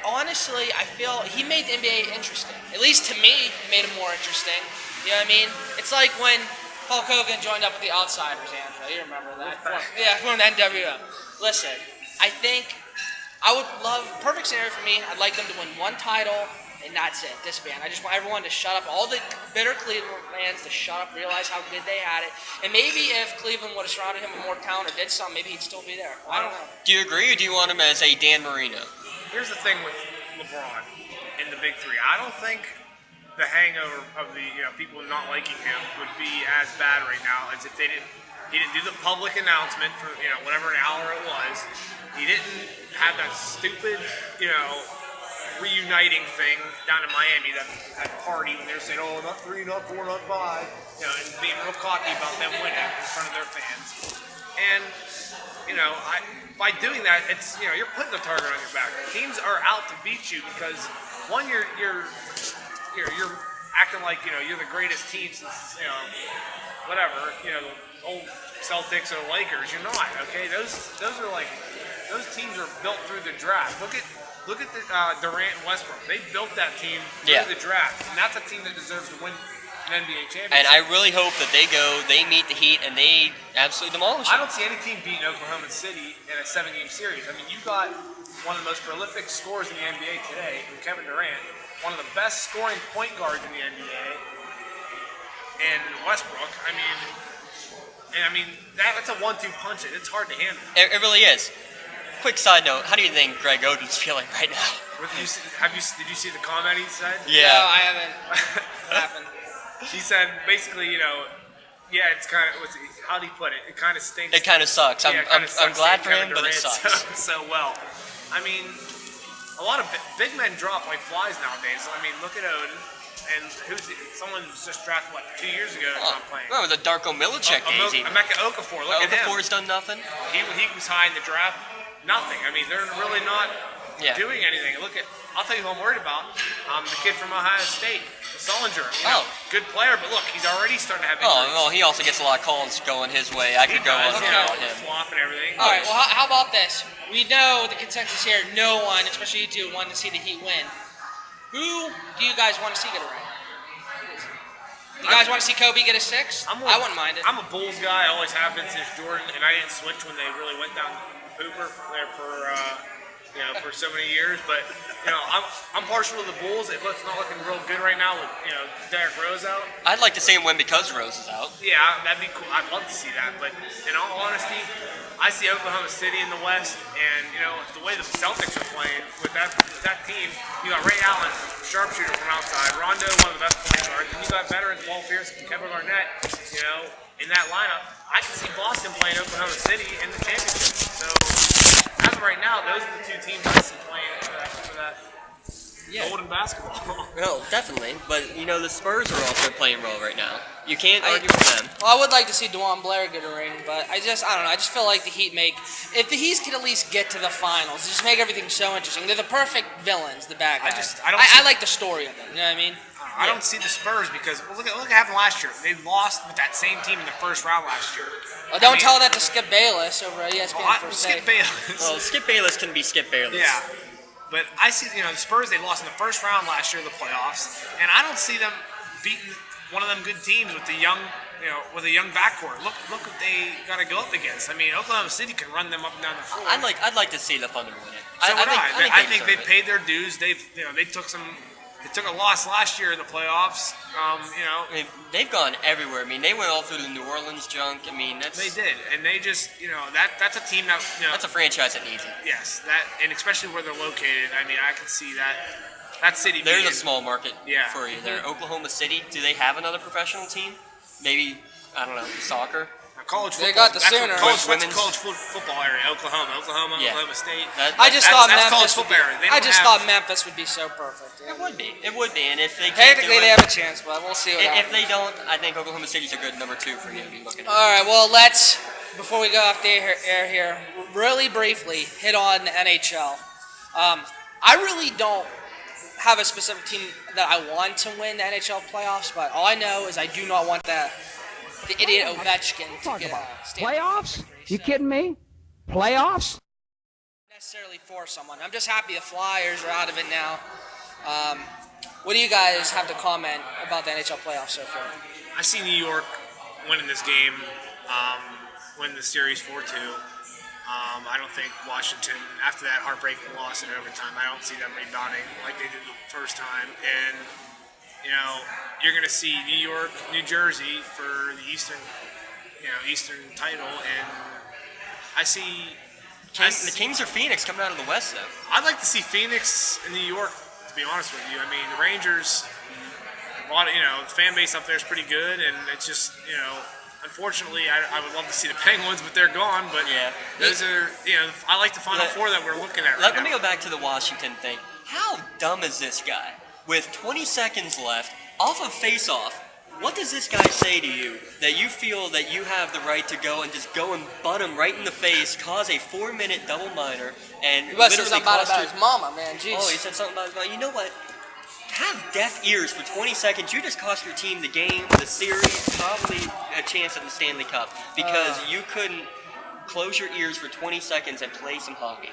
honestly, I feel he made the NBA interesting. At least to me, he made it more interesting. You know what I mean? It's like when Hulk Hogan joined up with the Outsiders, Angela. You remember that? From the NWO. Listen, I think I would love, perfect scenario for me, I'd like them to win one title, and that's it, disband. I just want everyone to shut up, all the bitter Cleveland fans to shut up, realize how good they had it. And maybe if Cleveland would have surrounded him with more talent or did something, maybe he'd still be there. I don't know. Do you agree, or do you want him as a Dan Marino? Here's the thing with LeBron in the Big Three. I don't think the hangover of the people not liking him would be as bad right now as if he didn't do the public announcement for whatever hour it was. He didn't have that stupid reuniting thing down in Miami, that party when they were saying, oh, not 3, not 4, not 5, and being real cocky about them winning in front of their fans. And by doing that, it's you're putting the target on your back. Teams are out to beat you because one, you're acting like you're the greatest team since whatever the old Celtics or Lakers. You're not, okay. Those are like those teams are built through the draft. Look at the Durant and Westbrook. They built that team through the draft, and that's a team that deserves to win an NBA championship. And I really hope that they meet the Heat, and they absolutely demolish I them. don't see any team beating Oklahoma City in a 7-game series. I mean, you got one of the most prolific scorers in the NBA today, Kevin Durant, one of the best scoring point guards in the NBA, and Westbrook. I mean, that's a 1-2 punch. It's hard to handle. It really is. Quick side note: how do you think Greg Oden's feeling right now? Did you see the comment he said? Yeah. No, I haven't. What happened? He said basically, it's kind of how do you put it? It kind of stinks. It kind of sucks. I'm glad for him, Kevin but it Durant sucks. so well. I mean, a lot of big men drop like flies nowadays. I mean, look at Oden, and someone was just drafted 2 years ago that's not playing. Remember the Darko Milicic days? Emeka Okafor, look at him. Okafor's done nothing. He was high in the draft. Nothing. I mean, they're really not doing anything. I'll tell you who I'm worried about. The kid from Ohio State, Sullinger. Good player, but look, he's already starting to have injuries. Oh, well, he also gets a lot of calls going his way. I could go on about him. Flop and everything. All right, well, how about this? We know the consensus here, no one, especially you two, wanted to see the Heat win. Who do you guys want to see get a ring? You guys want to see Kobe get a 6? I wouldn't mind it. I'm a Bulls guy. I always have been since Jordan, and I didn't switch when they really went down pooper for so many years. But I'm partial to the Bulls. It's not looking real good right now with Derrick Rose out. I'd like to see him win because Rose is out. Yeah, that'd be cool. I'd love to see that. But in all honesty, I see Oklahoma City in the West, and the way the Celtics are playing with that team, you got Ray Allen, sharpshooter from outside, Rondo, one of the best point guards, and you got veterans Paul Pierce and Kevin Garnett. In that lineup, I can see Boston playing Oklahoma City in the championship. So as of right now, those are the two teams I see playing for that Yeah. gold in basketball. No, definitely. But, you know, the Spurs are also playing well right now. You can't argue with them. Well, I would like to see DeJuan Blair get a ring, but I don't know. I just feel like the Heat if the Heat could at least get to the finals, just make everything so interesting. They're the perfect villains, the bad guys. I like the story of them. You know what I mean? I don't see the Spurs because look what happened last year. They lost with that same team in the first round last year. Well, don't tell that to Skip Bayless over at ESPN First Skip Take. Bayless. Well, Skip Bayless can be Skip Bayless. Yeah. But I see, the Spurs, they lost in the first round last year in the playoffs, and I don't see them beating one of them good teams with the young, with a young backcourt. Look what they got to go up against. I mean, Oklahoma City can run them up and down the floor. I'd like to see the Thunder win it. I think they paid their dues. They took a loss last year in the playoffs. I mean, they've gone everywhere. I mean, they went all through the New Orleans junk. I mean, they did, and they just, that's a team that, that's a franchise that needs it. Yes, and especially where they're located. I mean, I can see that city. There's a small market for you there. Mm-hmm. Oklahoma City. Do they have another professional team? Maybe, I don't know, soccer. College football. They got the Sooners. That's a college football area. Oklahoma, Oklahoma State. I just thought Memphis. Thought Memphis would be so perfect. It would be, and if they can't technically they have a chance, but we'll see what happens. If they don't, I think Oklahoma City's a good number 2 for you to be looking at. All right, well, let's, before we go off the air here, really briefly hit on the NHL. I really don't have a specific team that I want to win the NHL playoffs, but all I know is I do not want the idiot Ovechkin to get a playoffs? You kidding me? Playoffs? Necessarily for someone. I'm just happy the Flyers are out of it now. What do you guys have to comment about the NHL playoffs so far? I see New York winning this game, winning the series 4-2. I don't think Washington, after that heartbreaking loss in overtime, I don't see them rebounding like they did the first time. And you're going to see New York, New Jersey for the Eastern title, and I see the Kings or Phoenix coming out of the West, though. I'd like to see Phoenix and New York, to be honest with you. I mean, the Rangers, the fan base up there is pretty good, and it's just, unfortunately, I would love to see the Penguins, but they're gone. But those are, I like the Final Four that we're looking at right now. Let me go back to the Washington thing. How dumb is this guy? With 20 seconds left, off of face-off, what does this guy say to you that you feel that you have the right to go and just go and butt him right in the face, cause a 4-minute double minor, and he must have something about his mama, man. Jeez. Oh, he said something about his mama. You know what? Have deaf ears for 20 seconds. You just cost your team the game, the series, probably a chance at the Stanley Cup because you couldn't close your ears for 20 seconds and play some hockey.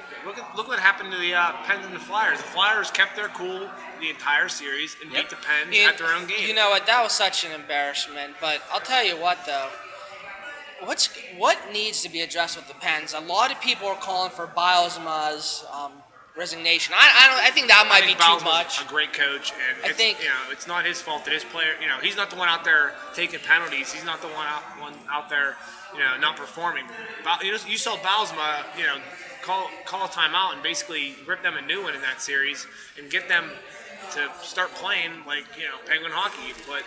Look what happened to the Pens and the Flyers. The Flyers kept their cool the entire series and beat the Pens at their own game. You know what? That was such an embarrassment. But I'll tell you what, though. What needs to be addressed with the Pens? A lot of people are calling for Bylsma's resignation. I think that might be too much. A great coach, and it's not his fault that his player. He's not the one out there taking penalties. He's not the one out there. Not performing. You saw Bylsma, call a timeout and basically rip them a new one in that series and get them to start playing like Penguin hockey. But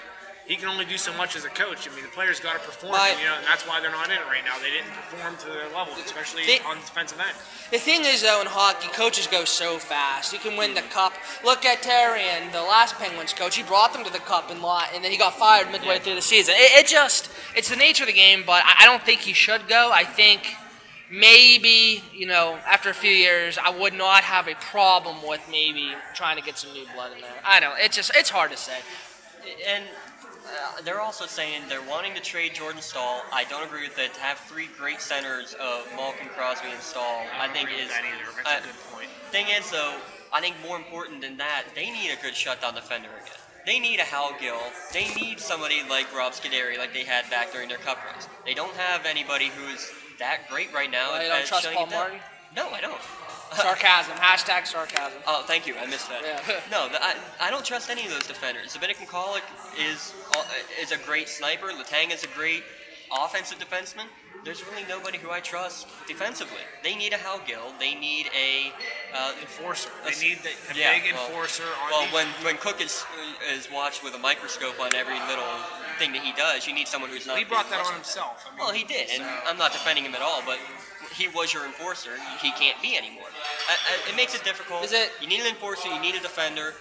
he can only do so much as a coach. I mean, the players got to perform, and that's why they're not in it right now. They didn't perform to their level, especially on the defensive end. The thing is, though, in hockey, coaches go so fast. You can win the cup. Look at Terrian, the last Penguins coach. He brought them to the cup and then he got fired midway through the season. It's the nature of the game, but I don't think he should go. I think maybe, after a few years, I would not have a problem with maybe trying to get some new blood in there. I know, it's hard to say. And they're also saying they're wanting to trade Jordan Staal. I don't agree with it. To have 3 great centers of Malkin, Crosby, and Staal, I think is that either. That's a good point. Thing is, though, I think more important than that, they need a good shutdown defender again. They need a Hal Gill. They need somebody like Rob Scuderi, like they had back during their cup runs. They don't have anybody who is that great right now. Well, you don't trust Paul Martin? No, I don't. Sarcasm. Hashtag sarcasm. Oh, thank you. I missed that. Yeah. No, I don't trust any of those defenders. Dominican Kolick is a great sniper. Letang is a great offensive defenseman. There's really nobody who I trust defensively. They need a Hal Gill. They need a enforcer. They need a big enforcer. When Cook is watched with a microscope on every little thing that he does, you need someone who's not. He brought that on himself. He did, and I'm not defending him at all, but he was your enforcer, he can't be anymore. It makes it difficult. You need an enforcer, you need a defender.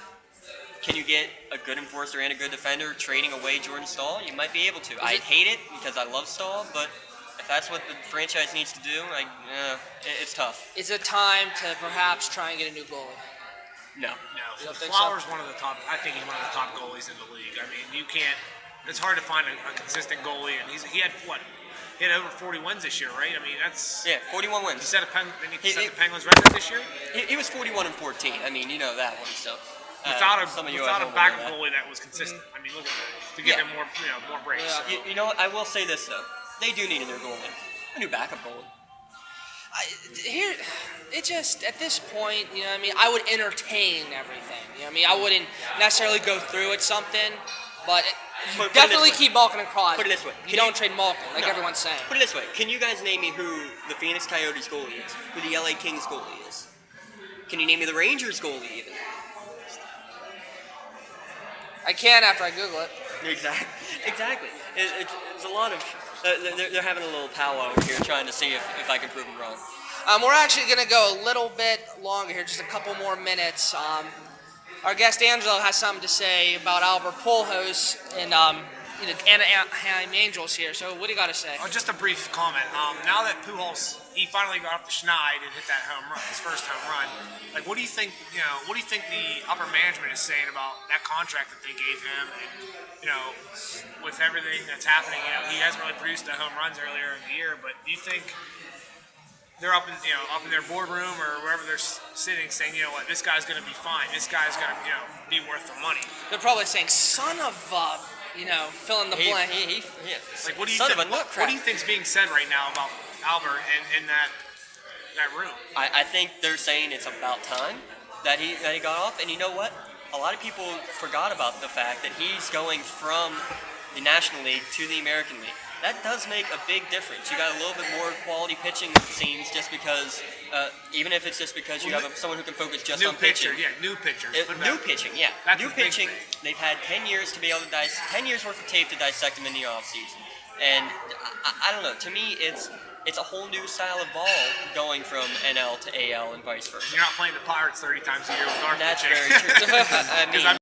Can you get a good enforcer and a good defender trading away Jordan Stahl? You might be able to. I hate it because I love Stahl, but if that's what the franchise needs to do, it's tough. Is it time to perhaps try and get a new goalie? No. You don't think Flowers so? one of the top. I think he's one of the top goalies in the league. I mean, you can't. It's hard to find a consistent goalie, and he had what? He had over 40 wins this year, right? I mean, that's 41 wins. He set the Penguins record this year. He was 41-14. I mean, you know that one. So without a backup that. goalie that was consistent. I mean, look at that to give him more breaks. Yeah. So. You know what? I will say this though. They do need a new goalie, a new backup goalie. At this point, you know what I mean, I would entertain everything. You know what I mean? I wouldn't necessarily go through with something, but definitely keep Malkin and Crosby. Put it this way. You don't trade Malkin, like everyone's saying. Put it this way. Can you guys name me who the Phoenix Coyotes goalie is? Who the LA Kings goalie is? Can you name me the Rangers goalie even? I can after I Google it. Exactly. It's a lot of... they're having a little powwow here trying to see if I can prove them wrong. We're actually going to go a little bit longer here, just a couple more minutes. Our guest Angelo has something to say about Albert Pujols and Anaheim Angels here. So what do you got to say? Oh, just a brief comment. Now that Pujols, he finally got off the schneid and hit that home run, his first home run. Like, what do you think? What do you think the upper management is saying about that contract that they gave him? And with everything that's happening, he hasn't really produced the home runs earlier in the year. But do you think they're up in their boardroom or wherever they're sitting, saying, you know what, this guy's going to be fine. This guy's going to be worth the money. They're probably saying, son of fill in the blank. Like, what do you think's being said right now about Albert in that room? I think they're saying it's about time that he got off, and you know what? A lot of people forgot about the fact that he's going from the National League to the American League. That does make a big difference. You got a little bit more quality pitching, it seems, just because, even if it's just because you have someone who can focus just on pitching. New pitchers. New pitching, yeah. That's new pitching. They've had 10 years to be able to 10 years worth of tape to dissect them in the offseason. And I don't know. To me, it's a whole new style of ball going from NL to AL and vice versa. You're not playing the Pirates 30 times a year with our That's pitching. very true. I mean,